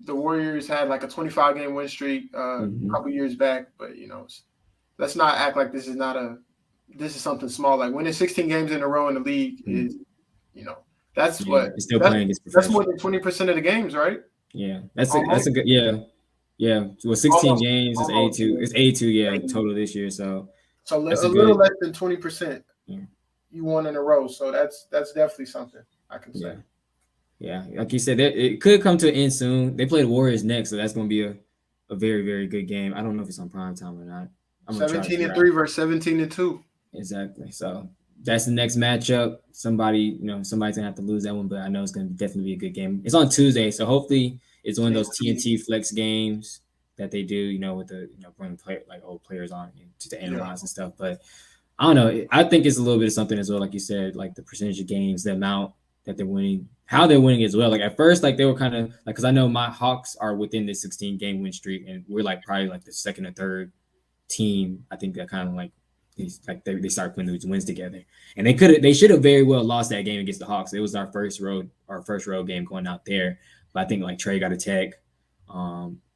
the Warriors had like a 25-game win streak a couple years back, but let's not act like this is something small. Like winning 16 games in a row in the league is, that's more than 20% of the games, right? Yeah, that's a good Well, 16 games is 82. It's 82, total this year. So a little less than 20%. Yeah. You won in a row, so that's definitely something I can say. Yeah, like you said, it could come to an end soon. They play the Warriors next, so that's going to be a very, very good game. I don't know if it's on prime time or not. 17-3 versus 17-2. Exactly. So that's the next matchup. Somebody's gonna have to lose that one, but I know it's gonna definitely be a good game. It's on Tuesday, so hopefully it's one of those TNT flex games that they do, with the bring old players on to analyze and stuff. But I don't know. I think it's a little bit of something as well, like you said, like the percentage of games, the amount that they're winning, how they're winning as well. Like at first, like they were kind of because I know my Hawks are within the 16-game win streak, and we're like probably like the second or third team. I think that kind of like. They start putting these wins together, and they should have very well lost that game against the Hawks. It was our first road game going out there, but I think like Trey got a tech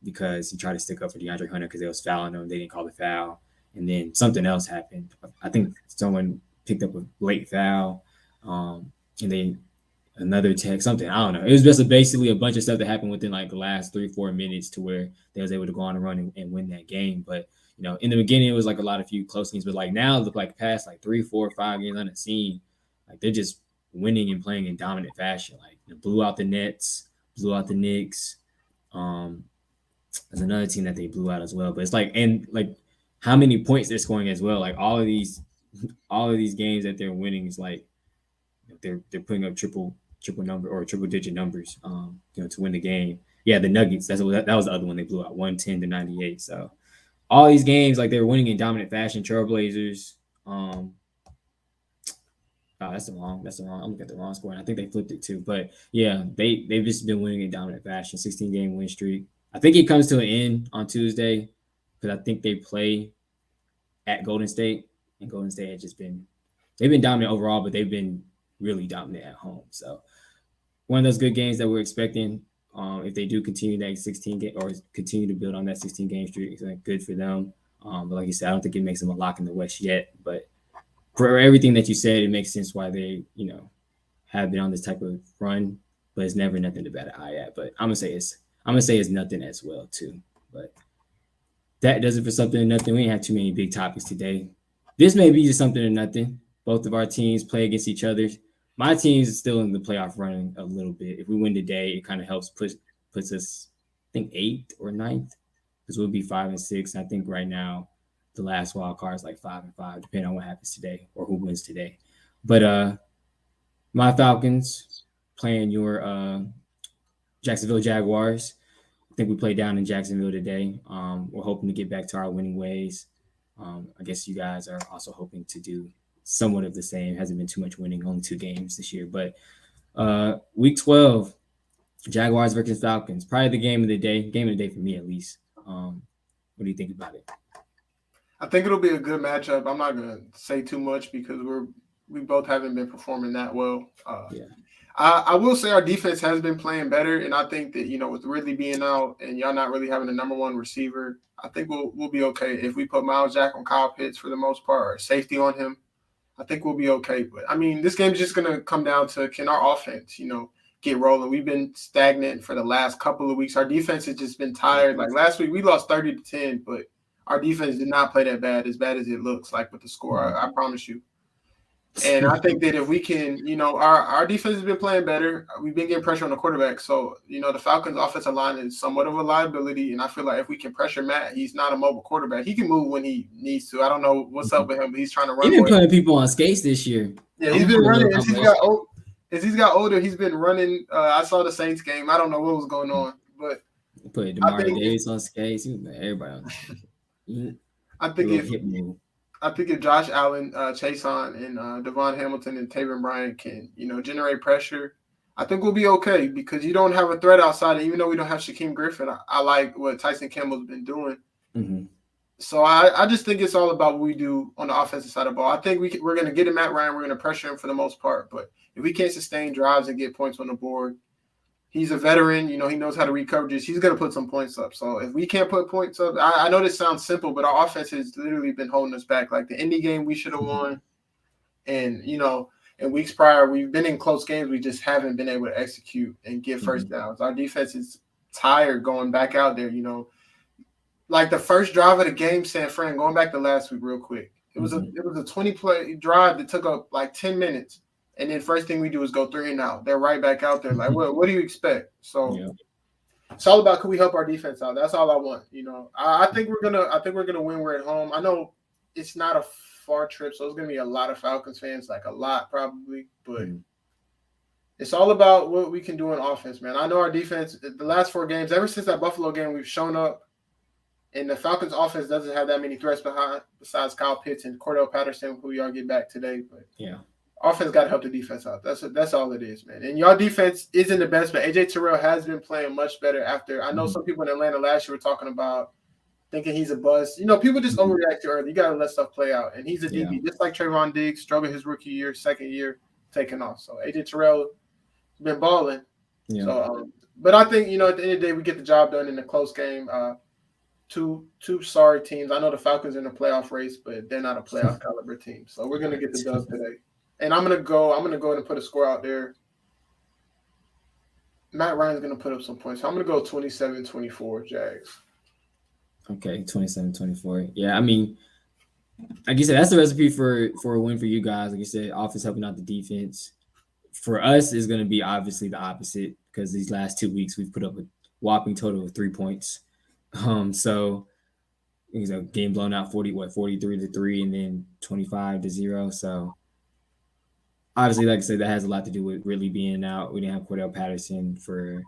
because he tried to stick up for DeAndre Hunter because they was fouling him. They didn't call the foul, and then something else happened. I think someone picked up a late foul, and then another tech, something I don't know. It was just basically a bunch of stuff that happened within like the last 3-4 minutes to where they was able to go on a run and win that game, but. In the beginning, it was like a few close games, but like now, look like past like 3, 4, 5 games on the scene, like they're just winning and playing in dominant fashion. Like they blew out the Nets, blew out the Knicks. There's another team that they blew out as well. But it's like how many points they're scoring as well. Like all of these games that they're winning is like they're putting up triple number or triple digit numbers, to win the game. Yeah, the Nuggets. That was the other one they blew out 110-98. So. All these games, like they're winning in dominant fashion. Trailblazers. That's the wrong. I'm looking at the wrong score, and I think they flipped it too. But yeah, they've just been winning in dominant fashion. 16-game win streak. I think it comes to an end on Tuesday because I think they play at Golden State, and Golden State has just they've been dominant overall, but they've been really dominant at home. So one of those good games that we're expecting. If they do continue that 16 game or continue to build on that 16-game streak, it's good for them. But like you said, I don't think it makes them a lock in the West yet. But for everything that you said, it makes sense why they, have been on this type of run. But it's never nothing to bat an eye at. But I'm gonna say it's nothing as well too. But that does it for something or nothing. We ain't have too many big topics today. This may be just something or nothing. Both of our teams play against each other. My team's still in the playoff running a little bit. If we win today, it kind of helps puts us, I think, 8th or 9th, because we'll be 5 and 6. I think right now the last wild card is like 5 and 5, depending on what happens today or who wins today. But my Falcons playing your Jacksonville Jaguars. I think we played down in Jacksonville today. We're hoping to get back to our winning ways. I guess you guys are also hoping to do somewhat of the same. Hasn't been too much winning, only 2 games this year. But week 12, Jaguars versus Falcons, probably the game of the day for me at least. What do you think about it? I think it'll be a good matchup. I'm not gonna say too much because we both haven't been performing that well. I will say our defense has been playing better, and I think that with Ridley being out and y'all not really having a number one receiver, I think we'll be okay if we put Miles Jack on Kyle Pitts for the most part, or safety on him. I think we'll be okay. But I mean, this game's just gonna come down to can our offense, get rolling. We've been stagnant for the last couple of weeks. Our defense has just been tired. Like last week, we lost 30-10, but our defense did not play that bad as it looks like with the score. I promise you. And I think that if we can, our defense has been playing better. We've been getting pressure on the quarterback. So, the Falcons' offensive line is somewhat of a liability. And I feel like if we can pressure Matt, he's not a mobile quarterback. He can move when he needs to. I don't know what's up with him, but he's trying to run. He's been putting people on skates this year. Yeah, he's been running. As he's got older, he's been running. I saw the Saints game. I don't know what was going on, but put DeMar Davis on skates. Everybody on. I think I think if Josh Allen, Chason, and Devon Hamilton and Taven Bryan can, generate pressure, I think we'll be okay because you don't have a threat outside. And even though we don't have Shaquem Griffin, I like what Tyson Campbell's been doing. Mm-hmm. So I just think it's all about what we do on the offensive side of the ball. I think we're going to get him Matt Ryan. We're going to pressure him for the most part. But if we can't sustain drives and get points on the board, he's a veteran. He knows how to read coverages. He's going to put some points up. So if we can't put points up, I know this sounds simple, but our offense has literally been holding us back. Like the Indy game, we should have won. And, in weeks prior, we've been in close games. We just haven't been able to execute and get first downs. Our defense is tired going back out there, Like the first drive of the game, San Fran, going back to last week real quick. It was a 20-play drive that took up like 10 minutes. And then first thing we do is go 3 and out. They're right back out there. Like, what do you expect? So it's all about, can we help our defense out? That's all I want. I think we're gonna win. We're at home. I know it's not a far trip, so it's gonna be a lot of Falcons fans, like a lot probably, but it's all about what we can do on offense, man. I know our defense, the last 4 games, ever since that Buffalo game, we've shown up, and the Falcons offense doesn't have that many threats besides Kyle Pitts and Cordell Patterson, who we all get back today. But offense got to help the defense out. That's all it is, man. And y'all defense isn't the best, but AJ Terrell has been playing much better after. I know some people in Atlanta last year were talking about thinking he's a bust. People just overreact too early. You got to let stuff play out. And he's a DB, just like Trayvon Diggs, struggled his rookie year, second year, taking off. So AJ Terrell has been balling. Yeah. So, but I think, at the end of the day, we get the job done in a close game. Two sorry teams. I know the Falcons are in the playoff race, but they're not a playoff caliber team. So we're going to get the dub today. And I'm going to go ahead and put a score out there. Matt Ryan's going to put up some points. So I'm going to go 27-24 Jags. Okay, 27-24. Yeah, I mean, like you said, that's the recipe for a win for you guys. Like you said, offense helping out the defense. For us, is going to be obviously the opposite because these last 2 weeks we've put up a whopping total of 3 points. So game blown out 43-3 and then 25-0. So obviously, like I said, that has a lot to do with Ridley being out. We didn't have Cordell Patterson for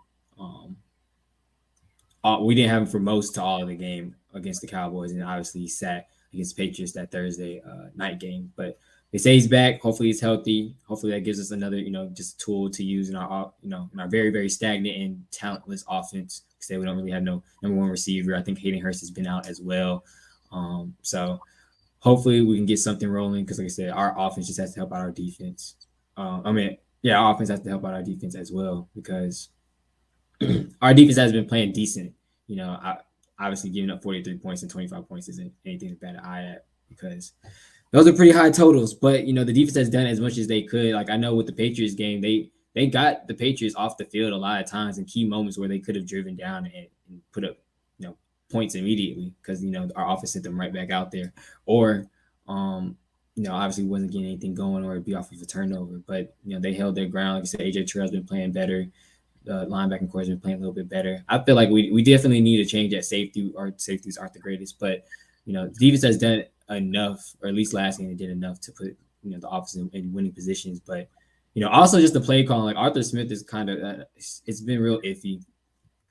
we didn't have him for most to all of the game against the Cowboys, and obviously he sat against the Patriots that Thursday night game. But they say he's back. Hopefully he's healthy. Hopefully that gives us another, just a tool to use in our, in our very, very stagnant and talentless offense. Say we don't really have no number one receiver. I think Hayden Hurst has been out as well. So hopefully we can get something rolling because, like I said, our offense just has to help out our defense. Our offense has to help out our defense as well because our defense has been playing decent. Obviously giving up 43 points and 25 points isn't anything to bat an eye at because those are pretty high totals. But, the defense has done as much as they could. Like I know with the Patriots game, they got the Patriots off the field a lot of times in key moments where they could have driven down and put up, points immediately because, our offense sent them right back out there. Or, obviously wasn't getting anything going or it'd be off of a turnover. But, they held their ground. Like I said, AJ Terrell's been playing better. The linebacking core has been playing a little bit better. I feel like we definitely need a change at safety. Our safeties aren't the greatest. But, the defense has done enough, or at least last game they did enough to put, the offense in winning positions. But, also just the play call, like Arthur Smith is kind of, it's been real iffy.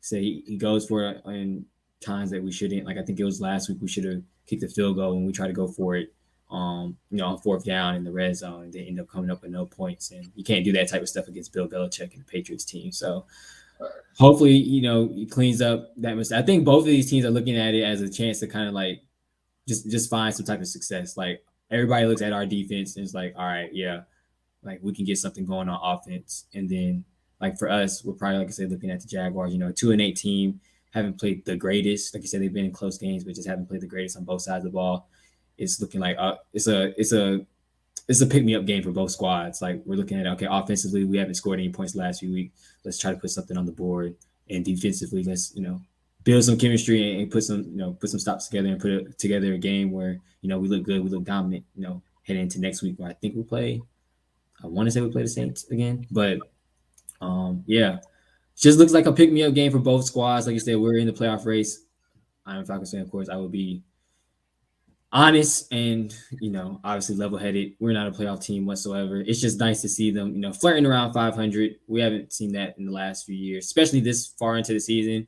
So he goes for it in times that we shouldn't. Like I think it was last week we should have kicked the field goal when we tried to go for it, on 4th down in the red zone. They end up coming up with no points. And you can't do that type of stuff against Bill Belichick and the Patriots team. So hopefully, he cleans up that mistake. I think both of these teams are looking at it as a chance to kind of like just find some type of success. Like everybody looks at our defense and it's like, all right, yeah, like we can get something going on offense. And then like for us, we're probably, like I said, looking at the Jaguars, 2-8 team, haven't played the greatest. Like you said, they've been in close games, but just haven't played the greatest on both sides of the ball. It's looking like it's a pick-me-up game for both squads. Like we're looking at, okay, offensively, we haven't scored any points the last few weeks. Let's try to put something on the board. And defensively, let's, build some chemistry and put some stops together and put together a game where, we look good, we look dominant, heading into next week where I think I want to say we play the Saints again. But, it just looks like a pick-me-up game for both squads. Like you said, we're in the playoff race. I'm a Falcons fan, of course. I would be honest and, obviously level-headed. We're not a playoff team whatsoever. It's just nice to see them, flirting around 500. We haven't seen that in the last few years, especially this far into the season.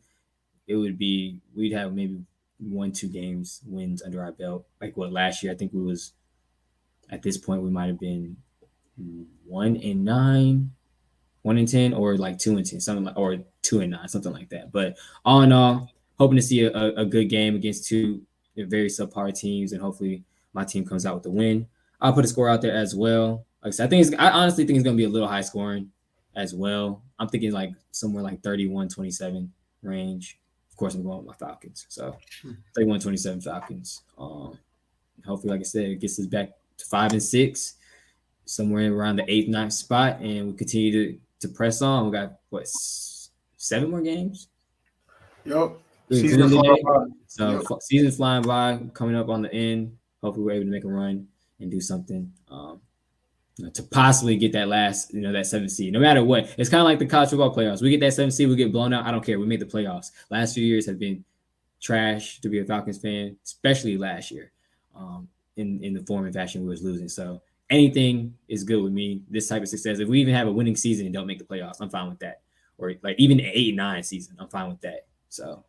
We'd have maybe 1-2 games wins under our belt. Like what last year, I think we was at this point we might have been 1-9, 1-10, or like 2-10, something like, or 2-9, something like that. But all in all, hoping to see a good game against two very subpar teams, and hopefully my team comes out with a win. I'll put a score out there as well. Like I said, I honestly think it's going to be a little high scoring as well. I'm thinking like somewhere like 31-27 range. Of course, I'm going with my Falcons. So 31-27 Falcons. Hopefully, like I said, it gets us back to 5-6, somewhere around the 8th, 9th spot, and we continue to press on. We got, 7 more games? Yep. Season's flying by. So season's flying by, coming up on the end. Hopefully, we're able to make a run and do something to possibly get that last, that 7th seed. No matter what, it's kind of like the college football playoffs. We get that 7th seed, we get blown out. I don't care. We made the playoffs. Last few years have been trash to be a Falcons fan, especially last year. In the form and fashion we was losing. So anything is good with me. This type of success. If we even have a winning season and don't make the playoffs, I'm fine with that. Or like even an 8-9 season, I'm fine with that. So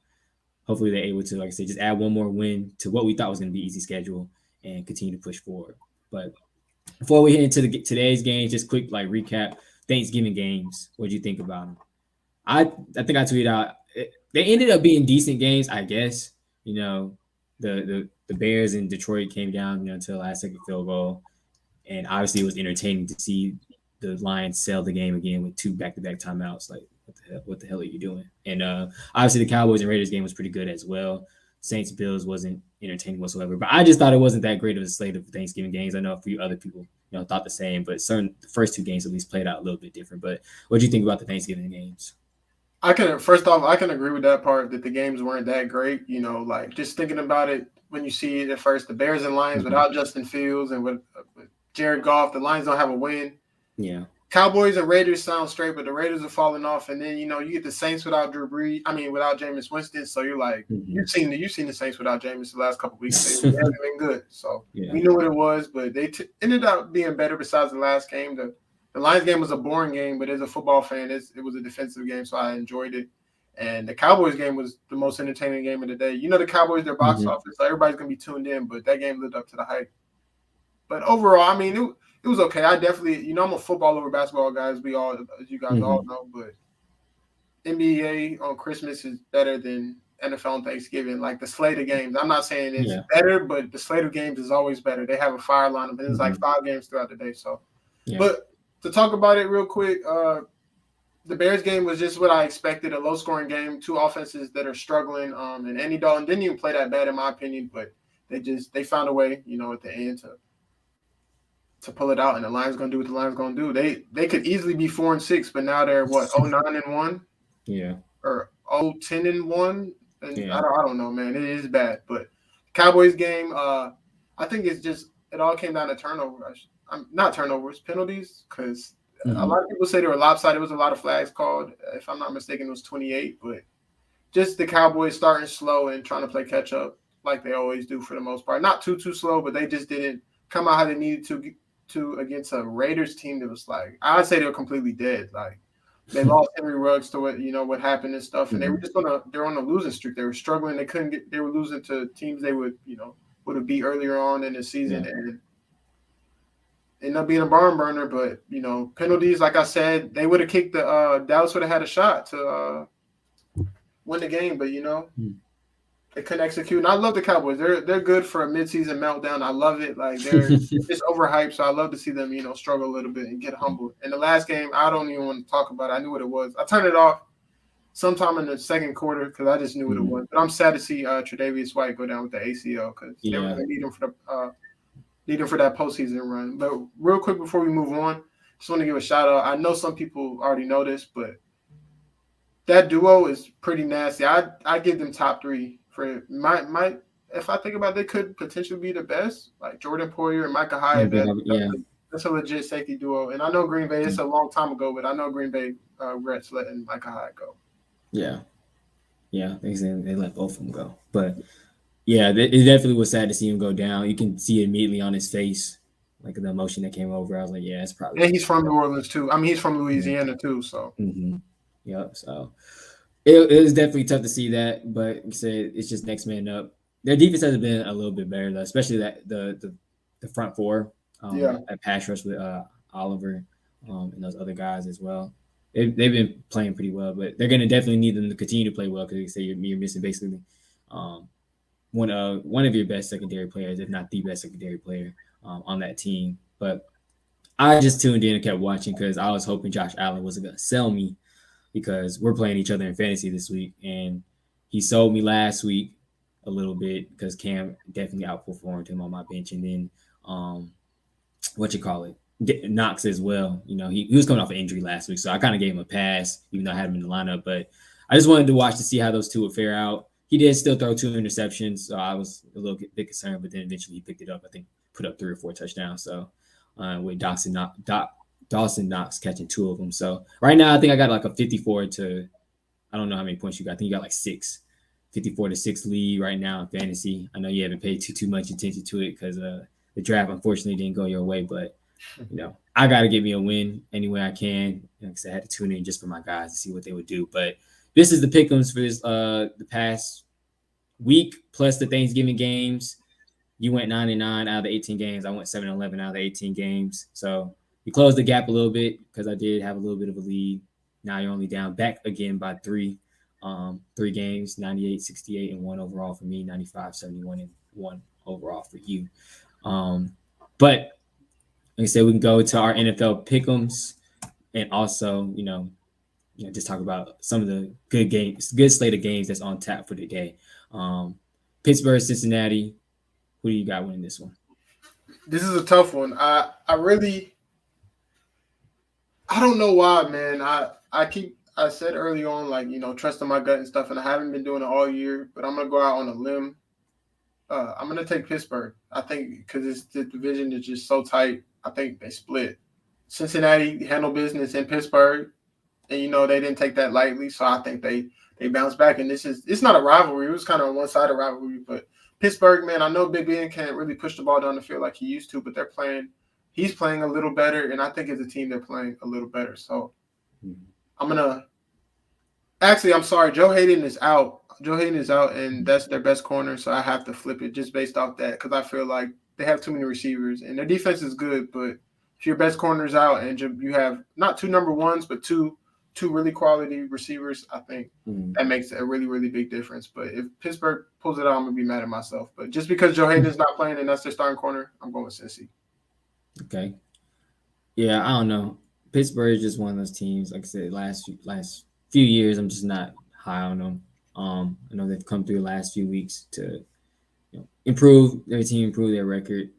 hopefully they're able to, like I said, just add one more win to what we thought was going to be easy schedule and continue to push forward. But before we head into today's game, just quick recap. Thanksgiving games. What did you think about them? I think I tweeted out. They ended up being decent games, I guess. The Bears in Detroit came down until the last second field goal, and obviously it was entertaining to see the Lions sell the game again with 2 back-to-back timeouts. Like, what the hell are you doing? And obviously the Cowboys and Raiders game was pretty good as well. Saints Bills wasn't entertaining whatsoever, but I just thought it wasn't that great of a slate of Thanksgiving games. I know a few other people thought the same, but the first 2 games at least played out a little bit different. But what do you think about the Thanksgiving games? First off, I can agree with that part that the games weren't that great. Just thinking about it, when you see it at first, the Bears and Lions without Justin Fields and with Jared Goff, the Lions don't have a win. Yeah. Cowboys and Raiders sound straight, but the Raiders are falling off. And then, you get the Saints without without Jameis Winston. So you're like, you've seen the Saints without Jameis the last couple of weeks. They haven't been good. So we knew what it was, but they ended up being better besides the last game. The Lions game was a boring game, but as a football fan, it was a defensive game, so I enjoyed it. And the Cowboys game was the most entertaining game of the day. The Cowboys, their box office, so everybody's going to be tuned in, but that game lived up to the hype. But overall, it was okay. I definitely, I'm a football over basketball guy, as you guys all know, but NBA on Christmas is better than NFL on Thanksgiving. Like the slate of games, I'm not saying it's better, but the slate of games is always better. They have a fire lineup, and it's like 5 games throughout the day. So, but to talk about it real quick, the Bears game was just what I expected, a low-scoring game, 2 offenses that are struggling. And Andy Dalton didn't even play that bad in my opinion, but they found a way, at the end to pull it out, and the Lions going to do what the Lions going to do. They could easily be 4-6, but now they're 0-9-1? Yeah. Or 0-10-1? And I don't know, man. It is bad. But Cowboys game, I think it all came down to turnovers. Not turnovers, penalties, because a lot of people say they were lopsided. It was a lot of flags called. If I'm not mistaken, it was 28. But just the Cowboys starting slow and trying to play catch up like they always do for the most part. Not too slow, but they just didn't come out how they needed to against a Raiders team that was I'd say they were completely dead. Like they lost Henry Ruggs to what happened and stuff, and they were they're on a losing streak. They were struggling. They were losing to teams they would have beat earlier on in the season and ended up being a barn burner. But penalties, like I said, they would have kicked Dallas would have had a shot to win the game, but they couldn't execute. And I love the Cowboys. They're good for a midseason meltdown. I love it. Like they're just overhyped, so I love to see them struggle a little bit and get humbled. In the last game, I don't even want to talk about it. I knew what it was. I turned it off sometime in the second quarter because I just knew what it was. But I'm sad to see Tre'Davious White go down with the ACL because they were going to need him for that postseason run. But real quick before we move on, just want to give a shout out. I know some people already know this, but that duo is pretty nasty. I give them top 3 for my. If I think about it, they could potentially be the best, like Jordan Poyer and Micah Hyde. That's a legit safety duo. And I know Green Bay. It's a long time ago, but I know Green Bay regrets letting Micah Hyde go. Yeah, they let both of them go, but. Yeah, it definitely was sad to see him go down. You can see it immediately on his face, like the emotion that came over. I was like, yeah, it's probably. And he's from New Orleans too. He's from Louisiana too. So. Yep. So it was definitely tough to see that, but like I said, it's just next man up. their defense has been a little bit better, though, especially that the front four at pass rush with Oliver and those other guys as well. They've been playing pretty well, but they're going to definitely need them to continue to play well because they say you're missing basically one of your best secondary players, if not the best secondary player on that team. But I just tuned in and kept watching because I was hoping Josh Allen wasn't going to sell me because we're playing each other in fantasy this week, and he sold me last week a little bit because Cam definitely outperformed him on my bench, and then Knox as well. You know, he was coming off an injury last week, so I kind of gave him a pass, even though I had him in the lineup. But I just wanted to watch to see how those two would fare out. He did still throw 2 interceptions, so I was a little bit concerned, but then eventually he picked it up. I think put up 3 or 4 touchdowns. So with Dawson Knox catching 2 of them. So right now I think I got like a 54 to, I don't know how many points you got. I think you got like 6, 54-6 lead right now in fantasy. I know you haven't paid too much attention to it because the draft unfortunately didn't go your way, but you know, I got to get me a win any way I can. Because I had to tune in just for my guys to see what they would do. But this is the Pick Ems for this the past week plus the Thanksgiving games. You went 9-9 out of the 18 games. I went 7-11 out of the 18 games. So we closed the gap a little bit because I did have a little bit of a lead. Now you're only down back again by 3. 3 games, 98-68 and 1 overall for me, 95-71 and 1 overall for you. But like I said, we can go to our NFL Pick'ems and also, you know, just talk about some of the good slate of games that's on tap for today. Pittsburgh, Cincinnati. Who do you got winning this one? This is a tough one. I don't know why, man. I said early on, like, you know, trusting my gut and stuff, and I haven't been doing it all year, but I'm going to go out on a limb. I'm going to take Pittsburgh. I think because the division is just so tight. I think they split. Cincinnati handled business in Pittsburgh, and, you know, they didn't take that lightly, so I think they bounce back. And it's not a rivalry. It was kind of on one side of rivalry, but Pittsburgh, man, I know Big Ben can't really push the ball down the field like he used to, but he's playing a little better, and I think as a team they're playing a little better. So I'm sorry, Joe Hayden is out. And that's their best corner, so I have to flip it just based off that because I feel like they have too many receivers, and their defense is good, but if your best corner's out and you have not 2 number ones, but two really quality receivers, I think that makes a really, really big difference. But if Pittsburgh pulls it out, I'm going to be mad at myself. But just because Joe Hayden's not playing and that's their starting corner, I'm going with Cincy. Okay. Yeah, I don't know. Pittsburgh is just one of those teams, like I said, last few years, I'm just not high on them. I know they've come through the last few weeks to improve their team, improve their record.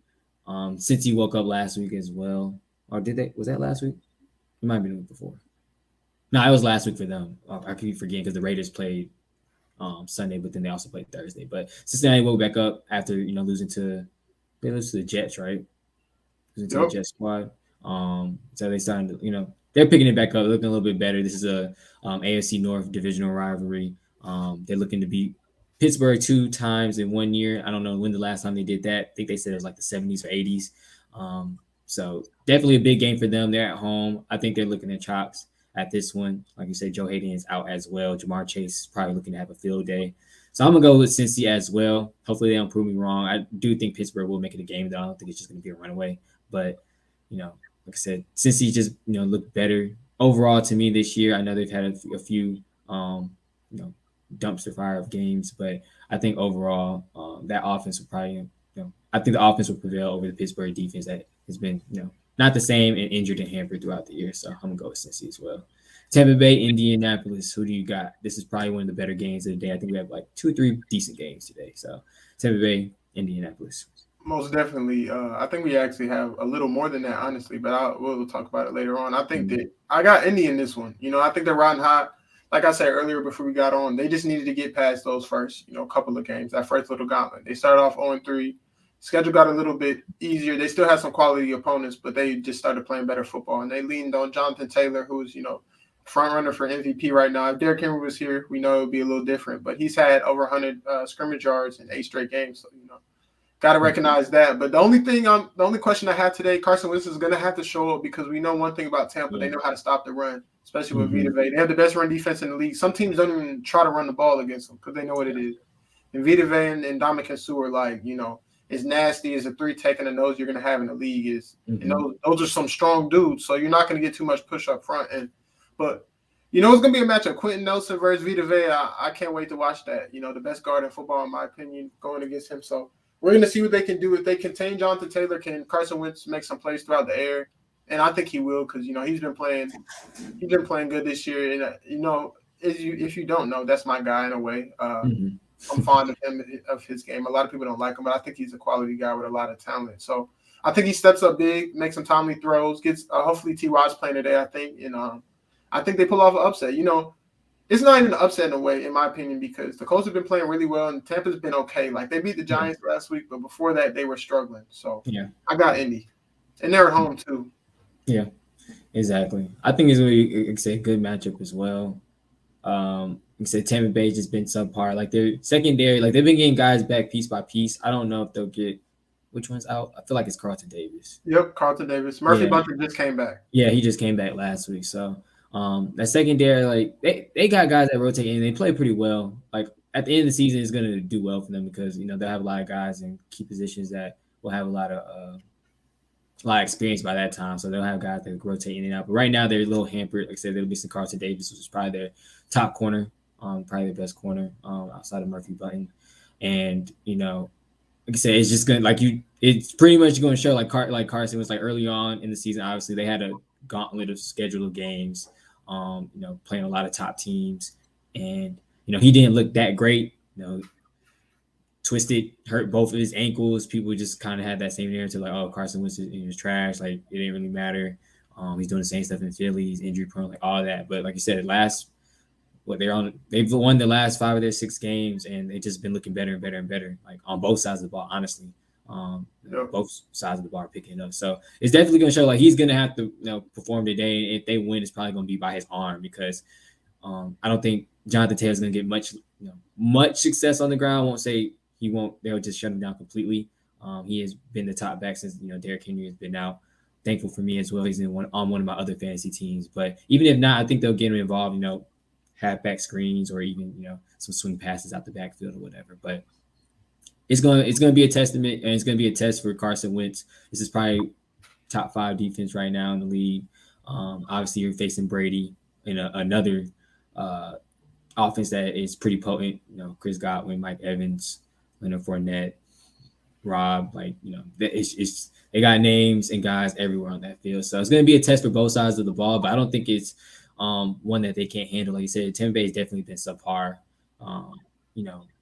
Since he woke up last week as well. Or did they? Was that last week? It might have been the week before. No, it was last week for them. I keep forgetting because the Raiders played Sunday, but then they also played Thursday. But Cincinnati woke back up after losing to the Jets, right? Losing to the Jets squad. So they started to, they're picking it back up, looking a little bit better. This is a AFC North divisional rivalry. They're looking to beat Pittsburgh 2 times in 1 year. I don't know when the last time they did that. I think they said it was like the 70s or 80s. So definitely a big game for them. They're at home. I think they're looking at chops at this one. Like you said, Joe Hayden is out as well. Jamar Chase is probably looking to have a field day. So I'm going to go with Cincy as well. Hopefully they don't prove me wrong. I do think Pittsburgh will make it a game, though. I don't think it's just going to be a runaway. But, like I said, Cincy just, looked better overall to me this year. I know they've had a few, dumpster fire of games, but I think overall that offense will probably, I think the offense will prevail over the Pittsburgh defense that has been, not the same and injured and hampered throughout the year. So I'm going to go with Cincy as well. Tampa Bay, Indianapolis. Who do you got? This is probably one of the better games of the day. I think we have like 2 or 3 decent games today. So Tampa Bay, Indianapolis. Most definitely. I think we actually have a little more than that, honestly, but we'll talk about it later on. I think that I got Indy in this one. I think they're riding hot. Like I said earlier before we got on, they just needed to get past those first, couple of games, that first little gauntlet. They started off 0-3. Schedule got a little bit easier. They still had some quality opponents, but they just started playing better football. And they leaned on Jonathan Taylor, who's, front runner for MVP right now. If Derrick Henry was here, we know it would be a little different. But he's had over 100 scrimmage yards in 8 straight games. So, got to recognize that. But the only question I have today, Carson Wentz is going to have to show up because we know one thing about Tampa. They know how to stop the run, especially with Vita Vea. They have the best run defense in the league. Some teams don't even try to run the ball against them because they know what it is. And Vita Vea and Ndamukong Suh are like, as nasty as a 3 taking the nose you're going to have in the league is. Mm-hmm. And those are some strong dudes, so you're not going to get too much push up front. But it's going to be a matchup. Quentin Nelson versus Vita Vea. I can't wait to watch that. The best guard in football, in my opinion, going against him. So we're going to see what they can do. If they contain Jonathan Taylor, can Carson Wentz make some plays throughout the air? And I think he will because, he's been playing good this year. And, if you don't know, that's my guy in a way. I'm fond of him, of his game. A lot of people don't like him, but I think he's a quality guy with a lot of talent. So I think he steps up big, makes some timely throws, gets hopefully T.Y.'s playing today, I think. And I think they pull off an upset. It's not even an upset in a way, in my opinion, because the Colts have been playing really well and Tampa's been okay. Like, they beat the Giants last week, but before that, they were struggling. So I got Indy. And they're at home, too. Yeah, exactly. I think it's really, a good matchup as well. Like I said, Tampa Bay's just been subpar. Like, their secondary, like, they've been getting guys back piece by piece. I don't know if they'll get which one's out. I feel like it's Carlton Davis. Yep, Carlton Davis. Murphy Bunter just came back. Yeah, he just came back last week. So that secondary, like, they got guys that rotate and they play pretty well. Like, at the end of the season, it's going to do well for them because, they'll have a lot of guys in key positions that will have a lot of experience by that time. So they'll have guys that rotate in and out. But right now, they're a little hampered. Like I said, there'll be some Carlton Davis, which is probably their top corner. Probably the best corner outside of Murphy Bunting. And, like I said, it's just going to, it's pretty much going to show like Carson was like early on in the season. Obviously, they had a gauntlet of schedule of games, playing a lot of top teams. And, he didn't look that great, twisted, hurt both of his ankles. People just kind of had that same narrative like, oh, Carson Wentz was trash. Like, it didn't really matter. He's doing the same stuff in Philly. He's injury prone, like all that. But like you said, they've won the last 5 of their 6 games, and they've just been looking better and better and better, like on both sides of the ball, honestly. Both sides of the ball are picking it up. So it's definitely going to show like he's going to have to perform today. And if they win, it's probably going to be by his arm because I don't think Jonathan Taylor's going to get much success on the ground. I won't say he won't. They'll just shut him down completely. He has been the top back since Derrick Henry has been out. Thankful for me as well. He's on one of my other fantasy teams. But even if not, I think they'll get him involved. Halfback screens or even some swing passes out the backfield or whatever. But it's going to be a testament and it's going to be a test for Carson Wentz. This is probably top 5 defense right now in the league. Obviously, you're facing Brady in another offense that is pretty potent. Chris Godwin, Mike Evans, Leonard Fournette, Rob. They got names and guys everywhere on that field. So it's going to be a test for both sides of the ball. But I don't think it's one that they can't handle. Like you said, Tampa Bay's definitely been subpar.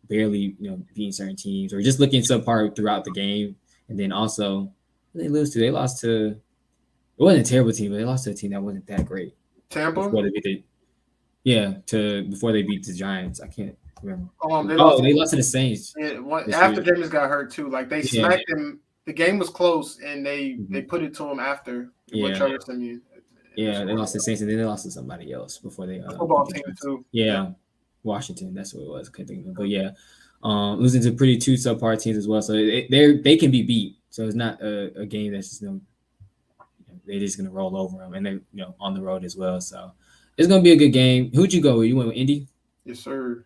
Barely beating certain teams or just looking subpar throughout the game. And then also they lost to. It wasn't a terrible team, but they lost to a team that wasn't that great. Tampa. Before they beat the Giants. I can't remember. They lost to the Saints. Yeah, after James got hurt too. Like they smacked him. The game was close, and they put it to him after. Yeah. They lost to the Saints, and then they lost to somebody else before they football team too. Yeah, Washington. That's what it was. Couldn't think of it. But yeah, losing to pretty 2 subpar teams as well. So they can be beat. So it's not a game that's just they're just gonna roll over them, and they're on the road as well. So it's gonna be a good game. Who'd you go with? You went with Indy? Yes, sir.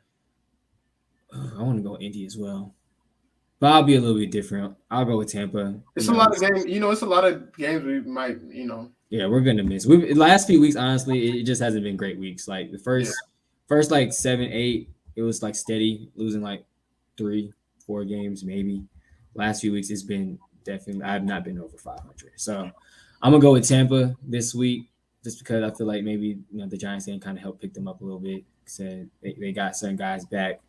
I want to go with Indy as well. But I'll be a little bit different. I'll go with Tampa. It's a lot of games. It's a lot of games we might, Yeah, we're gonna miss. Last few weeks, honestly, it just hasn't been great weeks. Like the first like 7, 8, it was like steady, losing like 3, 4 games maybe. Last few weeks, it's been definitely. I've not been over 500. So I'm gonna go with Tampa this week, just because I feel like maybe the Giants can kind of help pick them up a little bit. Said they got certain guys back.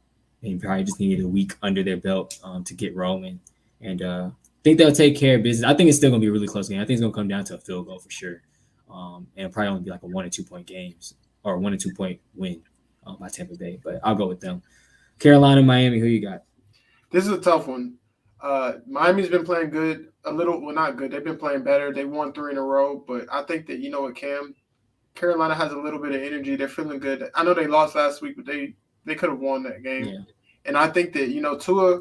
They probably just needed a week under their belt to get rolling. And I think they'll take care of business. I think it's still going to be a really close game. I think it's going to come down to a field goal for sure. And it'll probably only be like a 1 or 2 point games or 1 or 2 point win by Tampa Bay. But I'll go with them. Carolina, Miami, who you got? This is a tough one. Miami's been playing good. Not good. They've been playing better. They won 3 in a row. But I think that, Carolina has a little bit of energy. They're feeling good. I know they lost last week, but they could have won that game. Yeah. And I think that, Tua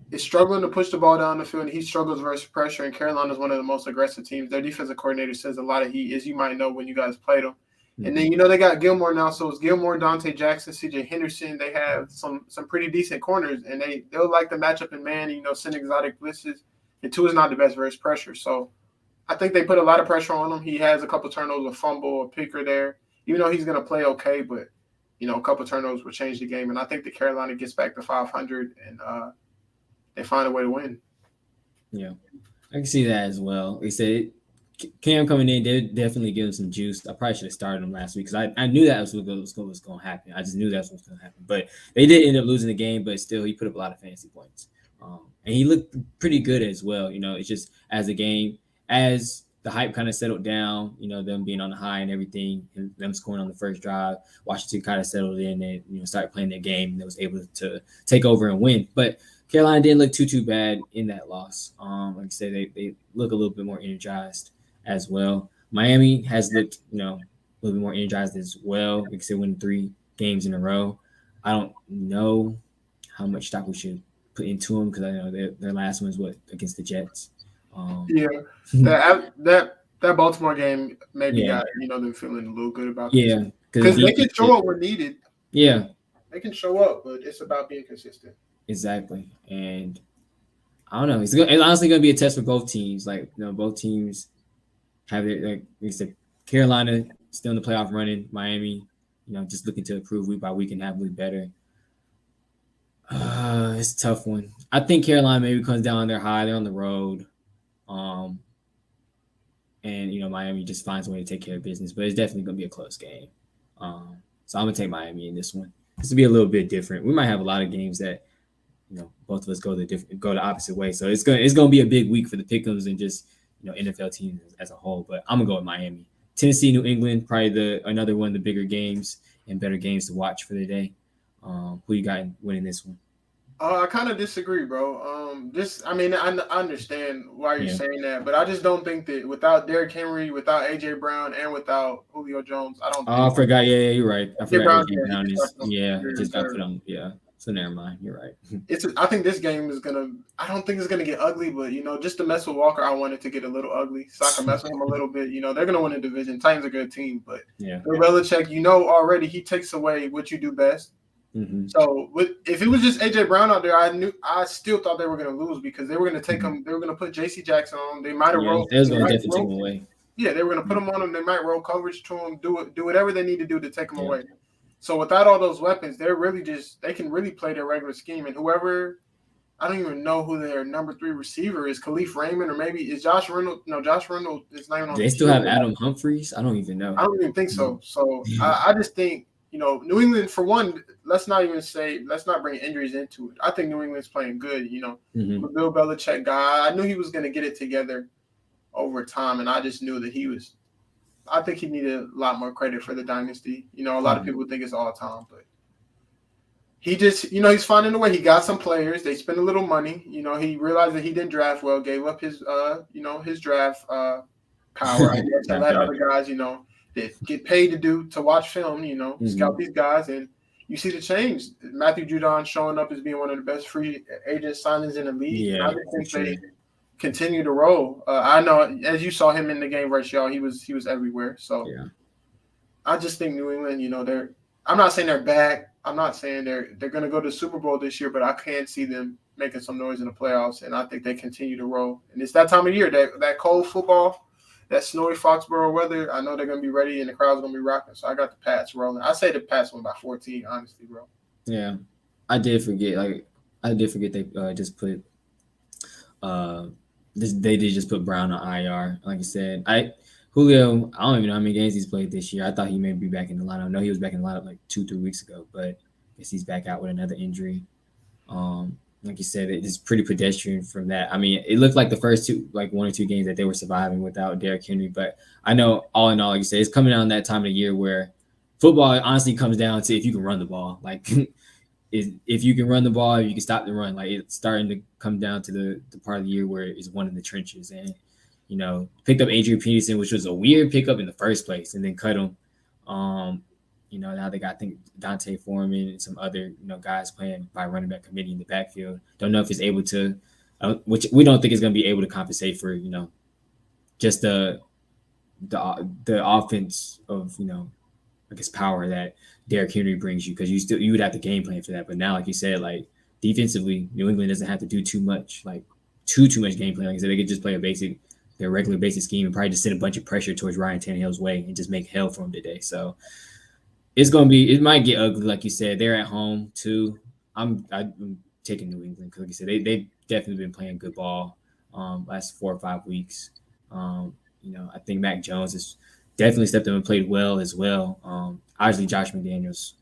is struggling to push the ball down the field, and he struggles versus pressure, and Carolina is one of the most aggressive teams. Their defensive coordinator says a lot of heat, as you might know when you guys played them. And then, you know, they got Gilmore now. So it's Gilmore, Dante Jackson, CJ Henderson. They have some pretty decent corners, and they'll like the matchup in man, you know, send exotic blitzes. And Tua is not the best versus pressure. So I think they put a lot of pressure on him. He has a couple turnovers, a fumble, a picker there. Even though he's going to play okay, but, you know, a couple turnovers will change the game. And I think the Carolina gets back to 500 and they find a way to win. Yeah, I can see that as well. Like I said, Cam coming in, they definitely give him some juice. I probably should have started him last week because I knew that was what was going to happen. I just knew that's what was going to happen. But they did end up losing the game, but still he put up a lot of fantasy points. And he looked pretty good as well. You know, it's just as the hype kind of settled down, you know, them being on the high and everything, and them scoring on the first drive, Washington kind of settled in and, you know, started playing their game and they was able to take over and win. But Carolina didn't look too bad in that loss. Like I said, they look a little bit more energized as well. Miami has looked, you know, a little bit more energized as well because they win 3 games in a row. I don't know how much stock we should put into them because I know their last one is against the Jets. That Baltimore game maybe got, you know, them feeling a little good about this. Yeah, because they can show up when needed. Yeah, they can show up, but it's about being consistent. Exactly, and I don't know. It's honestly going to be a test for both teams. Like, you know, both teams have it. Like we said, Carolina still in the playoff running. Miami, you know, just looking to improve week by week and have a better. It's a tough one. I think Carolina maybe comes down on their high. They're on the road. And, you know, Miami just finds a way to take care of business, but it's definitely going to be a close game. So I'm going to take Miami in this one. This will be a little bit different. We might have a lot of games that, you know, both of us go the opposite way. So it's going to be a big week for the Pick Ems and just, you know, NFL teams as a whole. But I'm going to go with Miami. Tennessee, New England, probably another one of the bigger games and better games to watch for the day. Who you got winning this one? I kind of disagree, bro. I understand why you're saying that, but I just don't think that without Derrick Henry, without AJ Brown, and without Julio Jones, I don't. I forgot. Yeah, you're right. I forgot AJ Brown just got put on. Yeah, so never mind. You're right. I think this game is gonna. I don't think it's gonna get ugly, but you know, just to mess with Walker, I want it to get a little ugly, so I can mess with him a little bit. You know, they're gonna win the division. Titans are a good team, but Belichick, you know, already he takes away what you do best. Mm-hmm. So if it was just AJ Brown out there, I still thought they were going to lose because they were going to take him. They were going to put J.C. Jackson on him. They might have rolled. They was going to definitely take him away. Yeah, they were going to put him on him. They might roll coverage to him. Do whatever they need to do to take him away. So without all those weapons, they can really play their regular scheme. And whoever, I don't even know who their number 3 receiver is. Khalif Raymond, or maybe is Josh Reynolds? No, Josh Reynolds is not even on. They still have Adam Humphries. I don't even know. I don't even think so. So I just think, you know, New England, for one, let's not bring injuries into it. I think New England's playing good, you know. I'm a Bill Belichick guy. I knew he was going to get it together over time, and I just knew that I think he needed a lot more credit for the dynasty. You know, a lot of people think it's all time, but he just, you know, he's finding a way. He got some players. They spent a little money. You know, he realized that he didn't draft well, gave up his draft power, I guess, to let other guys, you know, that get paid to watch film, you know, scout these guys, and you see the change. Matthew Judon showing up as being one of the best free agent signings in the league. Yeah, I think they continue to roll. I know, as you saw him in the game versus y'all, he was everywhere. So I just think New England, you know, I'm not saying they're bad. I'm not saying they're going to go to the Super Bowl this year, but I can see them making some noise in the playoffs, and I think they continue to roll. And it's that time of year, that cold football, that snowy Foxborough weather. I know they're going to be ready and the crowd's going to be rocking. So I got the Pats rolling. I say the Pats won by 14, honestly, bro. Yeah. I did forget they just put they did just put Brown on IR. Like I said, Julio, I don't even know how many games he's played this year. I thought he may be back in the lineup. I know he was back in the lineup like 2-3 weeks ago, but I guess he's back out with another injury. Like you said, it's pretty pedestrian from that. I mean, it looked like the first 1 or 2 games that they were surviving without Derrick Henry. But I know, all in all, like you said, it's coming down that time of the year where football honestly comes down to if you can run the ball. Like, if you can run the ball, you can stop the run. Like, it's starting to come down to the part of the year where it's one in the trenches. And, you know, picked up Adrian Peterson, which was a weird pickup in the first place, and then cut him. You know, now they got, I think, Dante Foreman and some other, you know, guys playing by running back committee in the backfield. Don't know if it's able to, which we don't think it's going to be able to compensate for, you know, just the offense of, you know, power that Derrick Henry brings you, because you would have to game plan for that. But now, like you said, like defensively, New England doesn't have to do too much, like too much game plan. Like I said, they could just play their regular basic scheme and probably just send a bunch of pressure towards Ryan Tannehill's way and just make hell for him today. So it might get ugly, like you said. They're at home too. I'm taking New England because, like you said, they've definitely been playing good ball last 4 or 5 weeks. I think Mac Jones has definitely stepped up and played well as well. Obviously, Josh McDaniels,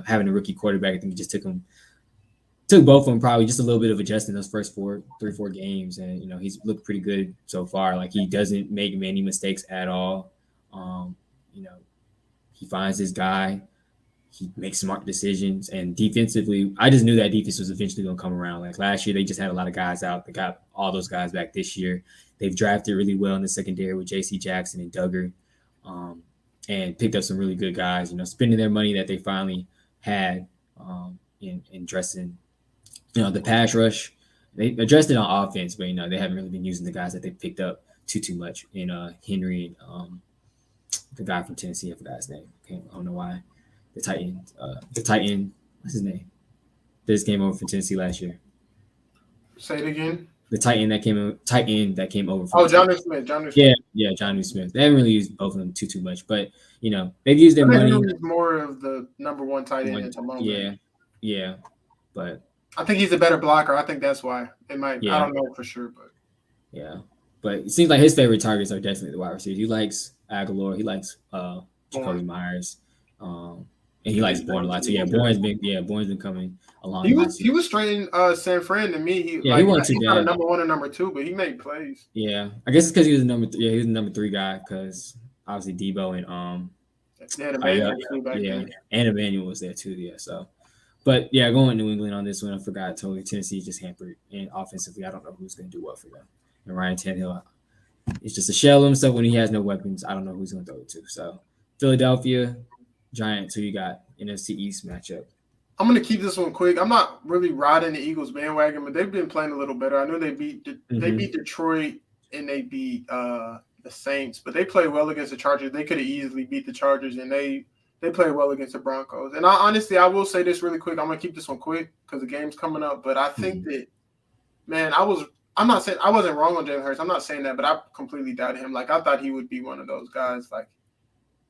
having a rookie quarterback, I think he just took both of them probably just a little bit of adjusting those first 3 or 4 games, and he's looked pretty good so far. Like, he doesn't make many mistakes at all. He finds his guy. He makes smart decisions, and defensively, I just knew that defense was eventually going to come around. Like last year, they just had a lot of guys out. They got all those guys back this year. They've drafted really well in the secondary with J.C. Jackson and Duggar, and picked up some really good guys. Spending their money that they finally had in dressing, the pass rush. They addressed it on offense, but they haven't really been using the guys that they picked up too much in Henry and the guy from Tennessee. I forgot his name. I don't know why. The Titan, what's his name? This came over from Tennessee last year. Say it again. The Titan that came over. From Jonnu Smith. Yeah, Jonnu Smith. They haven't really used both of them too much, but they've used their money. More of the number one tight end at the moment. Yeah, but I think he's a better blocker. I think that's why it might. Yeah. I don't know for sure, but yeah. But it seems like his favorite targets are definitely the wide receivers. He likes Aguilar. He likes Jacoby Myers. And he likes Bourne a lot too. Yeah, Bourne's been coming along. He was straight in San Fran to me. He wasn't too bad. Not a number 1 or number 2, but he made plays. Yeah, I guess it's because he was the number 3. Yeah, he was the number 3 guy because obviously Debo and and Emmanuel was there too. Yeah, so. But yeah, going New England on this one, I forgot totally. Tennessee just hampered, and offensively, I don't know who's going to do well for them. And Ryan Tannehill, it's just a shell of himself when he has no weapons. I don't know who's going to throw it to. So Philadelphia Giants, who you got NFC East matchup? I'm going to keep this one quick. I'm not really riding the Eagles bandwagon, but they've been playing a little better. I know they beat Detroit and they beat the Saints, but they played well against the Chargers. They could have easily beat the Chargers, and they played well against the Broncos. And I will say this really quick. I'm going to keep this one quick because the game's coming up. But I think that, man, I'm not saying I wasn't wrong on Jalen Hurts. I'm not saying that, but I completely doubted him. Like, I thought he would be one of those guys. Like,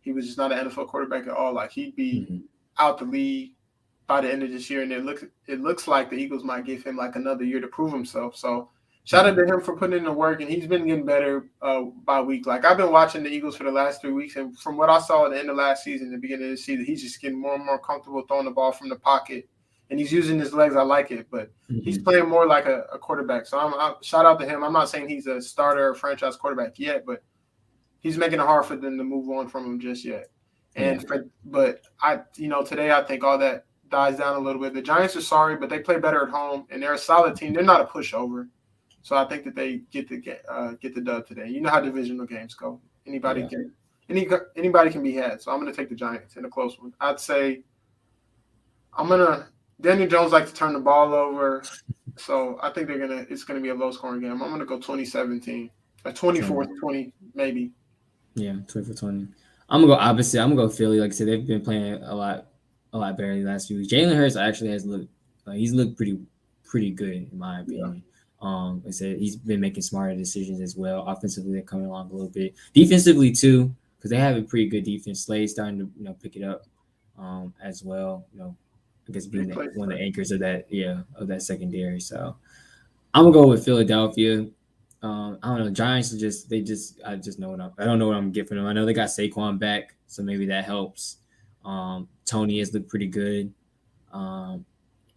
he was just not an NFL quarterback at all. Like, he'd be out the league by the end of this year, and it looks like the Eagles might give him like another year to prove himself. So shout out to him for putting in the work, and he's been getting better by week. Like, I've been watching the Eagles for the last 3 weeks, and from what I saw at the end of last season, the beginning of the season, he's just getting more and more comfortable throwing the ball from the pocket, and he's using his legs. I like it, but he's playing more like a quarterback. So I'm shout out to him. I'm not saying he's a starter or franchise quarterback yet, but he's making it hard for them to move on from him just yet. And today I think all that dies down a little bit. The Giants are sorry, but they play better at home, and they're a solid team. They're not a pushover, so I think that they get the dub today. You know how divisional games go. Anybody can be had. So I'm going to take the Giants in a close one. I'd say Daniel Jones likes to turn the ball over, so I think it's going to be a low scoring game. I'm going to go 2017, a 24-20 maybe. Yeah, 24-20. I'm gonna go opposite. I'm gonna go Philly. Like I said, they've been playing a lot better the last few weeks. Jalen Hurts actually has looked pretty good in my opinion. Like I said, he's been making smarter decisions as well. Offensively, they're coming along a little bit. Defensively too, because they have a pretty good defense. Slade's starting to pick it up as well. I guess being one of the anchors of that secondary. So I'm gonna go with Philadelphia. I don't know. Giants I don't know what I'm gonna get from them. I know they got Saquon back, so maybe that helps. Tony has looked pretty good.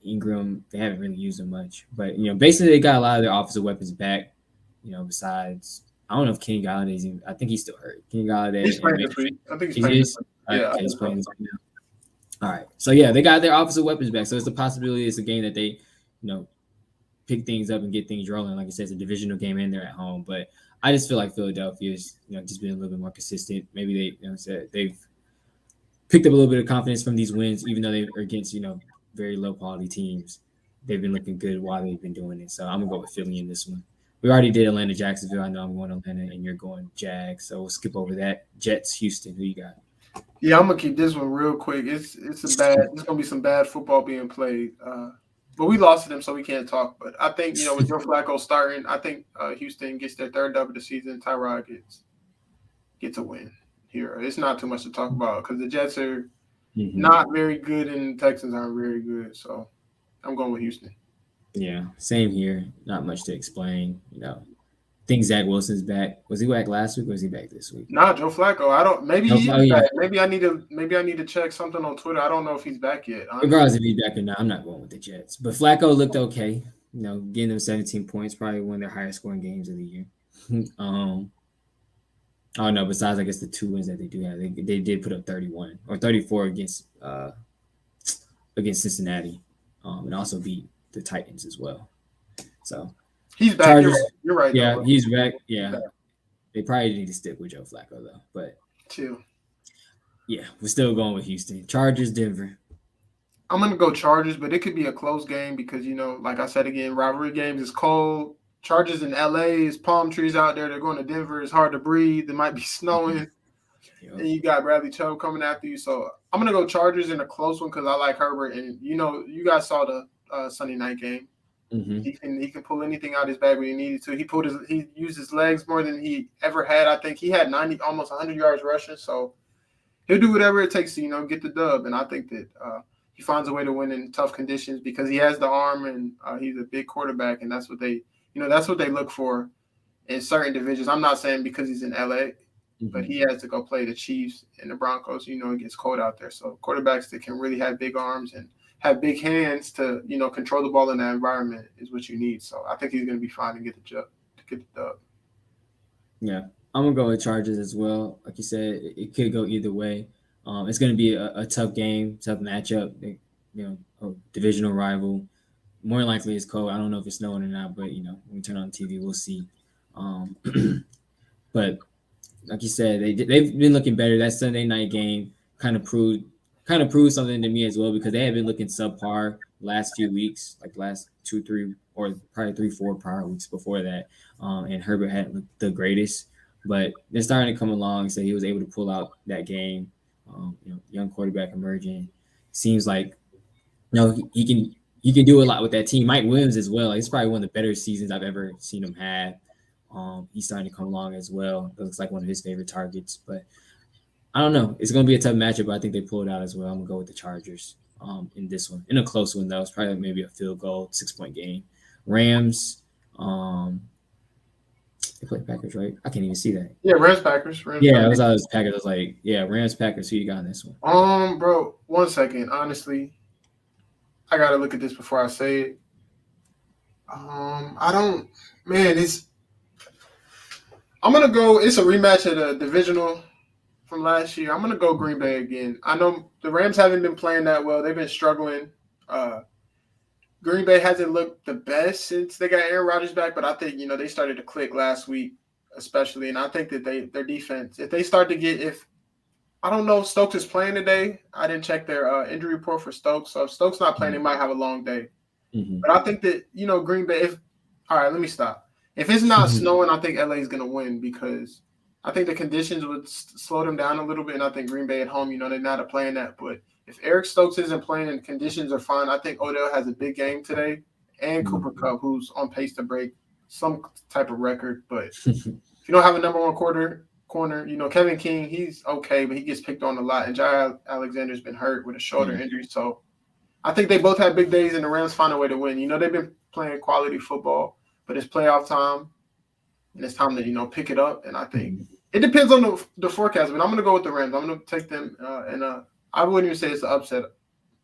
Ingram, they haven't really used him much, but basically they got a lot of their offensive weapons back. Besides, I don't know if Kenny Galladay's even. I think he's still hurt. Kenny Galladay. He's playing this week. I think he's playing. Yeah, he's playing this week now. All right, so yeah, they got their offensive weapons back, so it's a possibility. It's a game that they, pick things up and get things rolling. Like I said, it's a divisional game and they're at home. But I just feel like Philadelphia's, just been a little bit more consistent. Maybe they've picked up a little bit of confidence from these wins, even though they are against, very low quality teams. They've been looking good while they've been doing it. So I'm gonna go with Philly in this one. We already did Atlanta, Jacksonville. I know I'm going Atlanta and you're going Jags. So we'll skip over that. Jets, Houston, who you got? Yeah, I'm gonna keep this one real quick. It's gonna be some bad football being played. But we lost to them, so we can't talk. But I think with Joe Flacco starting, I think Houston gets their third dub of the season. Tyrod gets a win here. It's not too much to talk about because the Jets are not very good and the Texans aren't very good. So I'm going with Houston. Yeah, same here. Not much to explain. I think Zach Wilson's back. Was he back last week or was he back this week? Nah, Joe Flacco. I don't. Maybe he's back. Yeah. Maybe I need to check something on Twitter. I don't know if he's back yet. Honestly. Regardless if he's back or not, I'm not going with the Jets. But Flacco looked okay. Getting them 17 points, probably one of their highest scoring games of the year. Oh no! Besides, I guess the 2 wins that they do have, they did put up 31 or 34 against Cincinnati, and also beat the Titans as well. So he's back. Chargers, You're right. Yeah, he's back. Yeah, they probably need to stick with Joe Flacco though. But yeah, we're still going with Houston. Chargers, Denver. I'm gonna go Chargers, but it could be a close game because like I said again, rivalry games is cold. Chargers in LA is palm trees out there. They're going to Denver. It's hard to breathe. It might be snowing. And you got Bradley Chubb coming after you. So I'm going to go Chargers in a close one because I like Herbert. And, you guys saw the Sunday night game. Mm-hmm. He can pull anything out of his bag when he needed to. He used his legs more than he ever had. I think he had almost 100 yards rushing. So he'll do whatever it takes to, get the dub. And I think that he finds a way to win in tough conditions because he has the arm and he's a big quarterback. And that's what they – that's what they look for in certain divisions. I'm not saying because he's in LA, but he has to go play the Chiefs and the Broncos. It gets cold out there. So quarterbacks that can really have big arms and have big hands to, control the ball in that environment is what you need. So I think he's going to be fine to get the dub. Yeah, I'm going to go with Chargers as well. Like you said, it could go either way. It's going to be a tough game, tough matchup, a divisional rival. More likely it's cold. I don't know if it's snowing or not, but when we turn on TV, we'll see. But like you said, they've been looking better. That Sunday night game kind of proved something to me as well because they have been looking subpar last few weeks, like last 2, 3, or probably 3, 4 prior weeks before that. And Herbert hadn't looked the greatest, but they're starting to come along. So he was able to pull out that game. Young quarterback emerging. Seems like he can do a lot with that team. Mike Williams as well. It's probably one of the better seasons I've ever seen him have. He's starting to come along as well. It looks like one of his favorite targets. But I don't know. It's going to be a tough matchup, but I think they pull it out as well. I'm going to go with the Chargers in this one. In a close one, though. It's probably maybe a field goal, 6-point game. Rams. They play Packers, right? I can't even see that. Yeah, Rams-Packers. Yeah, it was Packers. I was like, yeah, Rams-Packers. Who you got in this one? Bro, 1 second. Honestly, I gotta look at this before I say it. I'm gonna go. It's a rematch of the divisional from last year. I'm gonna go Green Bay again. I know the Rams haven't been playing that well. They've been struggling. Green Bay hasn't looked the best since they got Aaron Rodgers back, but I think they started to click last week, especially. And I think that their defense, if they start to get I don't know if Stokes is playing today. I didn't check their injury report for Stokes. So if Stokes not playing, they might have a long day. But I think that, Green Bay, all right, let me stop. If it's not snowing, I think LA is going to win because I think the conditions would slow them down a little bit. And I think Green Bay at home, they're not playing that. But if Eric Stokes isn't playing and conditions are fine, I think Odell has a big game today and Cooper Kupp, who's on pace to break some type of record. But if you don't have a number one corner, Kevin King, he's okay, but he gets picked on a lot. And Jair Alexander's been hurt with a shoulder injury. So I think they both have big days, and the Rams find a way to win. They've been playing quality football, but it's playoff time, and it's time to, pick it up. And I think it depends on the forecast, but I'm going to go with the Rams. I'm going to take them, and I wouldn't even say it's an upset,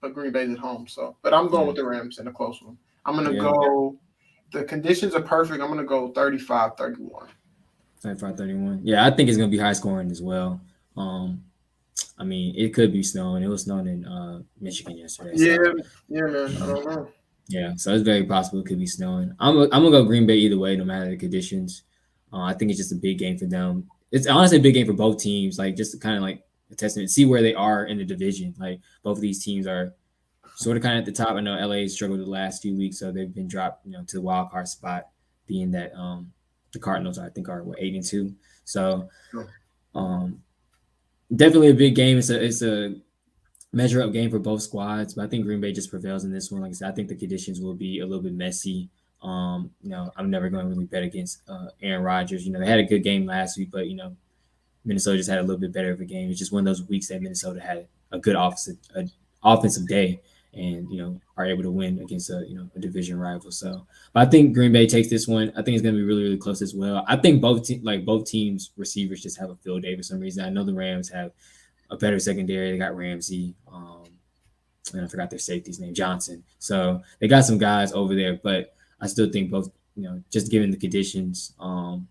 but Green Bay's at home. So, but I'm going with the Rams in a close one. I'm going to go – the conditions are perfect. I'm going to go 35-31. 35-31. Yeah, I think it's going to be high scoring as well. It could be snowing. It was snowing in Michigan yesterday. So. Yeah, man. I don't know. Yeah, so it's very possible it could be snowing. I'm gonna go Green Bay either way, no matter the conditions. I think it's just a big game for them. It's honestly a big game for both teams. Like just to kind of like a testament, see where they are in the division. Like both of these teams are sort of kind of at the top. I know LA struggled the last few weeks, so they've been dropped, to the wild card spot. Being that the Cardinals, I think, are 8-2. So, definitely a big game. It's a measure up game for both squads, but I think Green Bay just prevails in this one. Like I said, I think the conditions will be a little bit messy. I'm never going to really bet against Aaron Rodgers. They had a good game last week, but Minnesota just had a little bit better of a game. It's just one of those weeks that Minnesota had a good offensive day, and are able to win against a division rival. So, but I think Green Bay takes this one. I think it's going to be really, really close as well. I think both teams receivers just have a field day for some reason. I know the Rams have a better secondary. They got Ramsey, and I forgot their safety's name, Johnson. So they got some guys over there, but I still think both, just given the conditions, and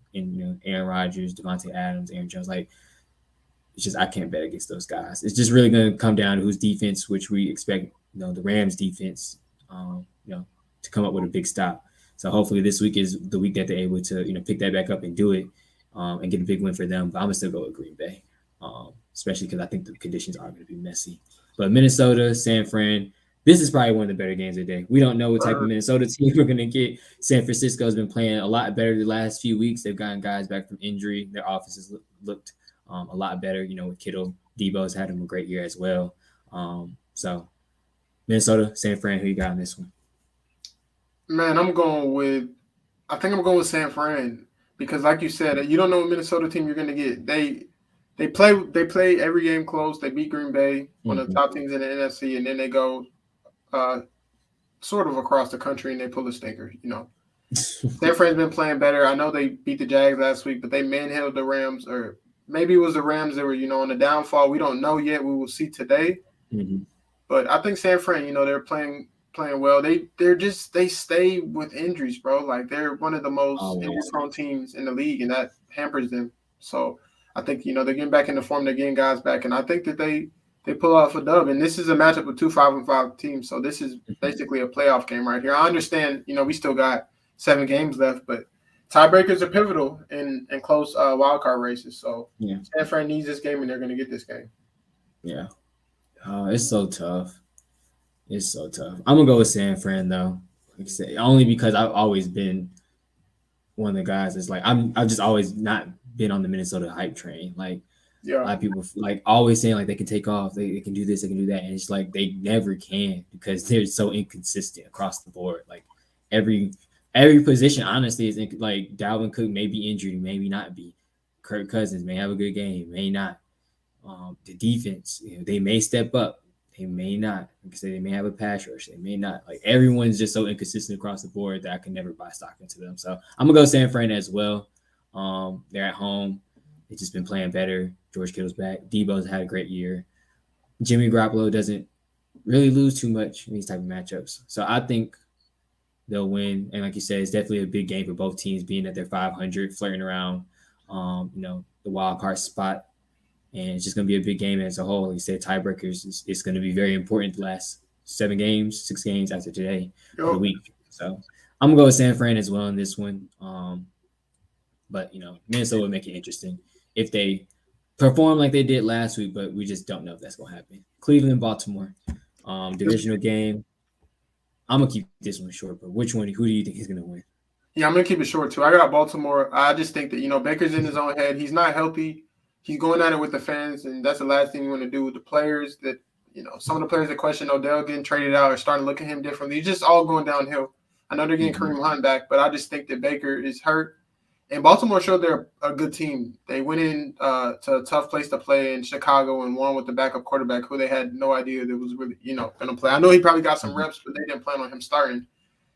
Aaron Rodgers, Devontae Adams, Aaron Jones, it's just I can't bet against those guys. It's just really going to come down to whose defense, which we expect, the Rams defense, to come up with a big stop. So hopefully this week is the week that they're able to, pick that back up and do it, and get a big win for them. But I'm gonna still go with Green Bay, especially because I think the conditions are going to be messy. But Minnesota, San Fran. This is probably one of the better games of the day. We don't know what type of Minnesota team we're going to get. San Francisco has been playing a lot better the last few weeks. They've gotten guys back from injury. Their offenses looked a lot better, with Kittle. Debo's had him a great year as well. So Minnesota, San Fran, who you got on this one? Man, I think I'm going with San Fran because, like you said, you don't know what Minnesota team you're going to get. They play every game close. They beat Green Bay, one of the top teams in the NFC, and then they go sort of across the country and they pull a stinker. San Fran's been playing better. I know they beat the Jags last week, but they manhandled the Rams, or maybe it was the Rams that were on the downfall. We don't know yet. We will see today. Mm-hmm. But I think San Fran, they're playing well. They stay with injuries, bro. Like they're one of the most injury-prone teams in the league, and that hampers them. So I think they're getting back into form. They're getting guys back, and I think that they pull off a dub. And this is a matchup with 2 5-5 teams, so this is basically a playoff game right here. I understand, we still got 7 games left, but tiebreakers are pivotal in close wild card races. So San Fran needs this game, and they're going to get this game. Yeah. Oh, it's so tough. It's so tough. I'm gonna go with San Fran though. Like I said, only because I've always been one of the guys that's I've just always not been on the Minnesota hype train. A lot of people always saying they can take off, they can do this, they can do that, and it's they never can because they're so inconsistent across the board. Every position honestly is Dalvin Cook may be injured, maybe not be. Kirk Cousins may have a good game, may not. The defense, they may step up, they may not. Like I said, they may have a pass rush, they may not. Everyone's just so inconsistent across the board that I can never buy stock into them. So I'm gonna go San Fran as well. They're at home. They've just been playing better. George Kittle's back. Debo's had a great year. Jimmy Garoppolo doesn't really lose too much in these type of matchups. So I think they'll win. And like you said, it's definitely a big game for both teams, being that they're 500, flirting around, the wild card spot. And it's just going to be a big game as a whole. Like you said, tiebreakers, it's going to be very important the last 6 games after today of the week. So I'm going to go with San Fran as well in this one. But, Minnesota would make it interesting if they perform like they did last week, but we just don't know if that's going to happen. Cleveland, Baltimore, divisional game. I'm going to keep this one short, but who do you think is going to win? Yeah, I'm going to keep it short too. I got Baltimore. I just think that, Baker's in his own head. He's not healthy. He's going at it with the fans, and that's the last thing you want to do with the players that, some of the players that question Odell getting traded out are starting to look at him differently. It's just all going downhill. I know they're getting Kareem Hunt back, but I just think that Baker is hurt. And Baltimore showed they're a good team. They went in to a tough place to play in Chicago and won with the backup quarterback who they had no idea that was really, going to play. I know he probably got some reps, but they didn't plan on him starting.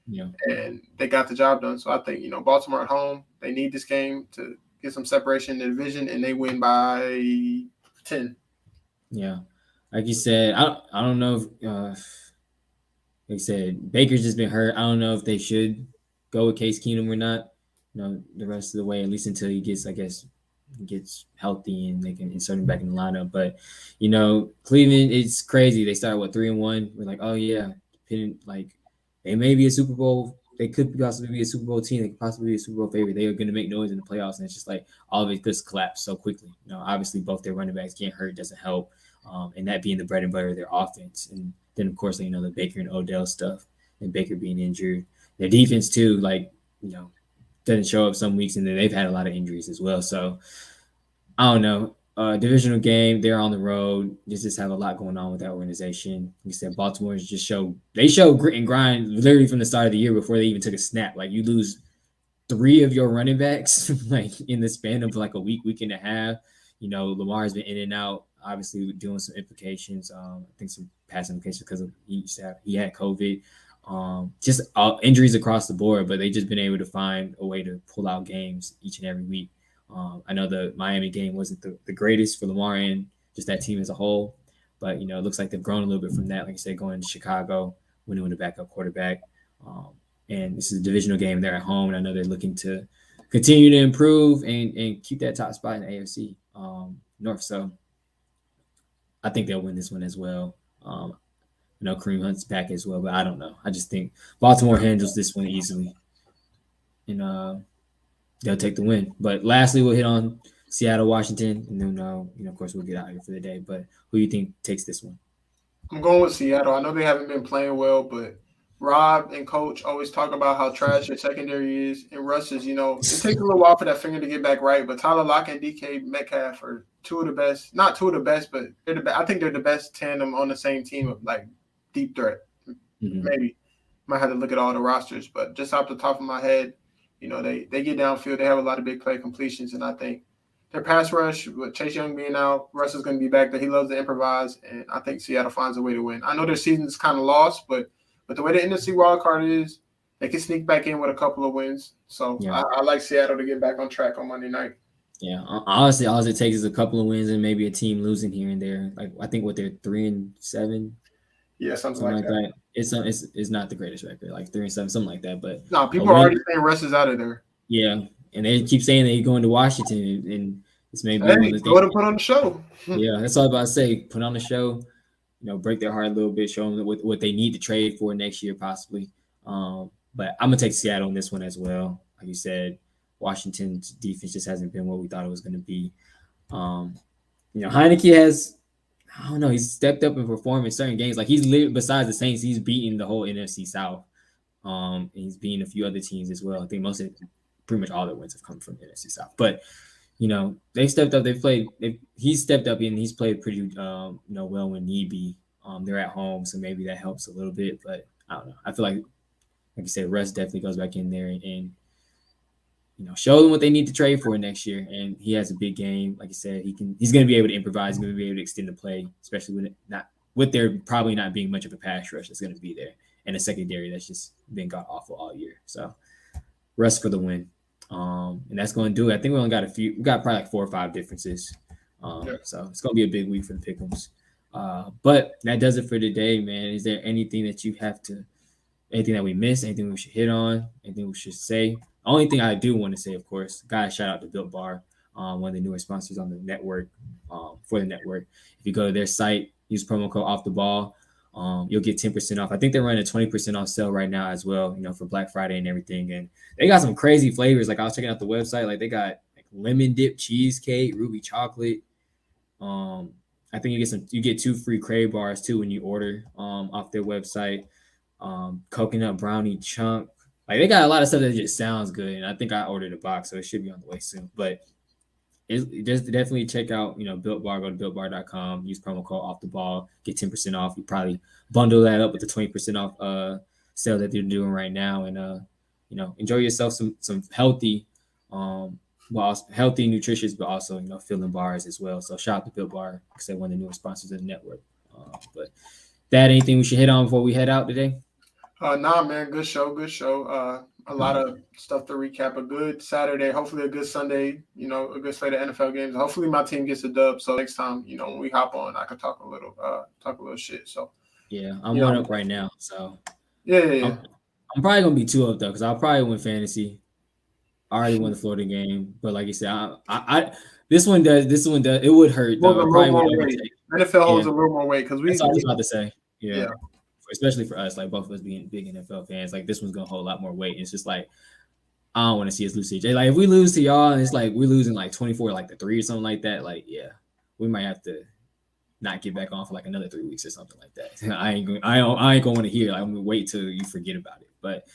Yeah. And they got the job done. So I think, Baltimore at home, they need this game to get some separation in the division, and they win by 10. Yeah. Like you said, I don't know if like you said, Baker's just been hurt. I don't know if they should go with Case Keenum or not, the rest of the way, at least until he gets healthy and they can insert him back in the lineup. But, Cleveland, it's crazy. They started 3-1. We're like, oh yeah, they may be a Super Bowl. They could possibly be a Super Bowl team. They could possibly be a Super Bowl favorite. They are going to make noise in the playoffs, and it's just all of it just collapsed so quickly. Obviously both their running backs getting hurt doesn't help, and that being the bread and butter of their offense. And then of course, the Baker and Odell stuff, and Baker being injured. Their defense too, doesn't show up some weeks, and then they've had a lot of injuries as well. So I don't know. divisional game. They're on the road. Just have a lot going on with that organization. Like you said, Baltimore show grit and grind literally from the start of the year before they even took a snap. Like you lose 3 of your running backs like in the span of like a week and a half. You know, Lamar's been in and out, obviously dealing with some implications. I think some past implications because he had COVID. Just injuries across the board, but they just been able to find a way to pull out games each and every week. I know the Miami game wasn't the greatest for Lamar and just that team as a whole, but it looks like they've grown a little bit from that. Like I said, going to Chicago, winning with a backup quarterback, and this is a divisional game. They're at home, and I know they're looking to continue to improve and keep that top spot in the AFC North. So I think they'll win this one as well. Kareem Hunt's back as well, but I don't know. I just think Baltimore handles this one easily, and they'll take the win. But lastly, we'll hit on Seattle, Washington, and then of course, we'll get out of here for the day. But who do you think takes this one? I'm going with Seattle. I know they haven't been playing well, but Rob and Coach always talk about how trash their secondary is, and Russ is, it takes a little while for that finger to get back right. But Tyler Lockett and DK Metcalf are two of the best, not two of the best, but they're the best. I think they're the best tandem on the same team of like deep threat. Mm-hmm. Maybe might have to look at all the rosters, but just off the top of my head, they get downfield. They have a lot of big play completions, and I think their pass rush with Chase Young being out, Russ is going to be back there. He loves to improvise, and I think Seattle finds a way to win. I know their season's kind of lost, but the way the NFC wildcard is, they can sneak back in with a couple of wins. So yeah. I like Seattle to get back on track on Monday night. Yeah, honestly, all it takes is a couple of wins and maybe a team losing here and there. Like I think they're 3-7. Yeah, something like that. It's not the greatest record, like 3-7, something like that. But no, people are already saying Russ is out of there. Yeah, and they keep saying they're going to Washington, and it's maybe go to put on the show. Yeah, that's all I'm about to say. Put on the show, break their heart a little bit, show them what they need to trade for next year, possibly. But I'm gonna take Seattle in this one as well. Like you said, Washington's defense just hasn't been what we thought it was going to be. Heineke has. I don't know. He's stepped up and performed in certain games. Like besides the Saints, he's beaten the whole NFC South. And he's beaten a few other teams as well. I think pretty much all their wins have come from the NFC South. But they've stepped up. He's stepped up and he's played pretty well when need be. They're at home, so maybe that helps a little bit. But I don't know. I feel like you said, Russ definitely goes back in there and show them what they need to trade for next year. And he has a big game. Like I said, he's going to be able to improvise. He's going to be able to extend the play, especially with there probably not being much of a pass rush that's going to be there, and a secondary that's just been god awful all year. So Russ for the win. And that's going to do it. I think we only got we got probably like 4 or 5 differences. So it's going to be a big week for the Pick Ems. But that does it for today, man. Is there anything that anything that we missed, anything we should hit on, anything we should say? Only thing I do want to say, of course, guys, shout out to Built Bar, one of the newer sponsors on the network, for the network. If you go to their site, use promo code Off the Ball, you'll get 10% off. I think they're running a 20% off sale right now as well, for Black Friday and everything. And they got some crazy flavors. Like I was checking out the website, like they got like lemon dip cheesecake, ruby chocolate. I think you get 2 free Crave bars too when you order off their website. Coconut brownie chunk. Like they got a lot of stuff that just sounds good, and I think I ordered a box, so it should be on the way soon. But just definitely check out, Built Bar. Go to builtbar.com. Use promo code Off the Ball. Get 10% off. You probably bundle that up with the 20% off sale that they're doing right now, and enjoy yourself some healthy, healthy, nutritious, but also filling bars as well. So shout out to Built Bar, like I said, one of the newer sponsors of the network. But that anything we should hit on before we head out today? Nah, man, good show. A lot of stuff to recap. A good Saturday, hopefully a good Sunday, a good slate of NFL games. Hopefully my team gets a dub, so next time, when we hop on, I can talk a little shit. So yeah, I'm 1 up right now. So yeah. I'm probably gonna be 2 up though, because I'll probably win fantasy. I already won the Florida game, but like you said, I this one does. It would hurt though. NFL holds a little more weight because that's what I was about to say. Yeah. Especially for us, like both of us being big NFL fans, like this one's gonna hold a lot more weight. It's just like I don't want to see us lose to CJ. Like if we lose to y'all, and it's like we're losing like 24, like the 3 or something like that. Like we might have to not get back on for like another 3 weeks or something like that. I ain't gonna want to hear. Like, I'm gonna wait till you forget about it. But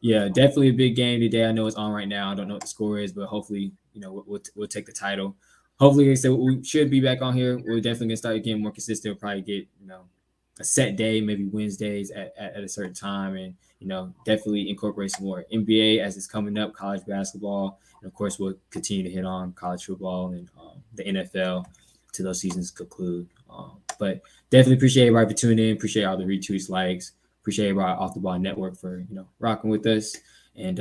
yeah, definitely a big game today. I know it's on right now. I don't know what the score is, but hopefully we'll take the title. hopefully, like I said, we should be back on here. We're definitely gonna start getting more consistent. We'll probably get a set day, maybe Wednesdays at a certain time, and definitely incorporate some more NBA as it's coming up, college basketball, and of course we'll continue to hit on college football and the NFL till those seasons conclude. But definitely appreciate everybody for tuning in. Appreciate all the retweets, likes. Appreciate everybody off the ball network for rocking with us, and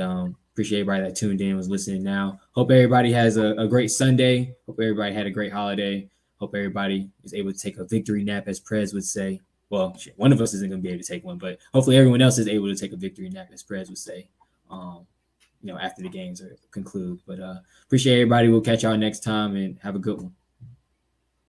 appreciate everybody that tuned in, was listening now. Hope everybody has a great Sunday. Hope everybody had a great holiday. Hope everybody is able to take a victory nap, as Prez would say. Well, one of us isn't going to be able to take one, but hopefully everyone else is able to take a victory nap, as Prez would say, after the games conclude. But appreciate everybody. We'll catch y'all next time, and have a good one.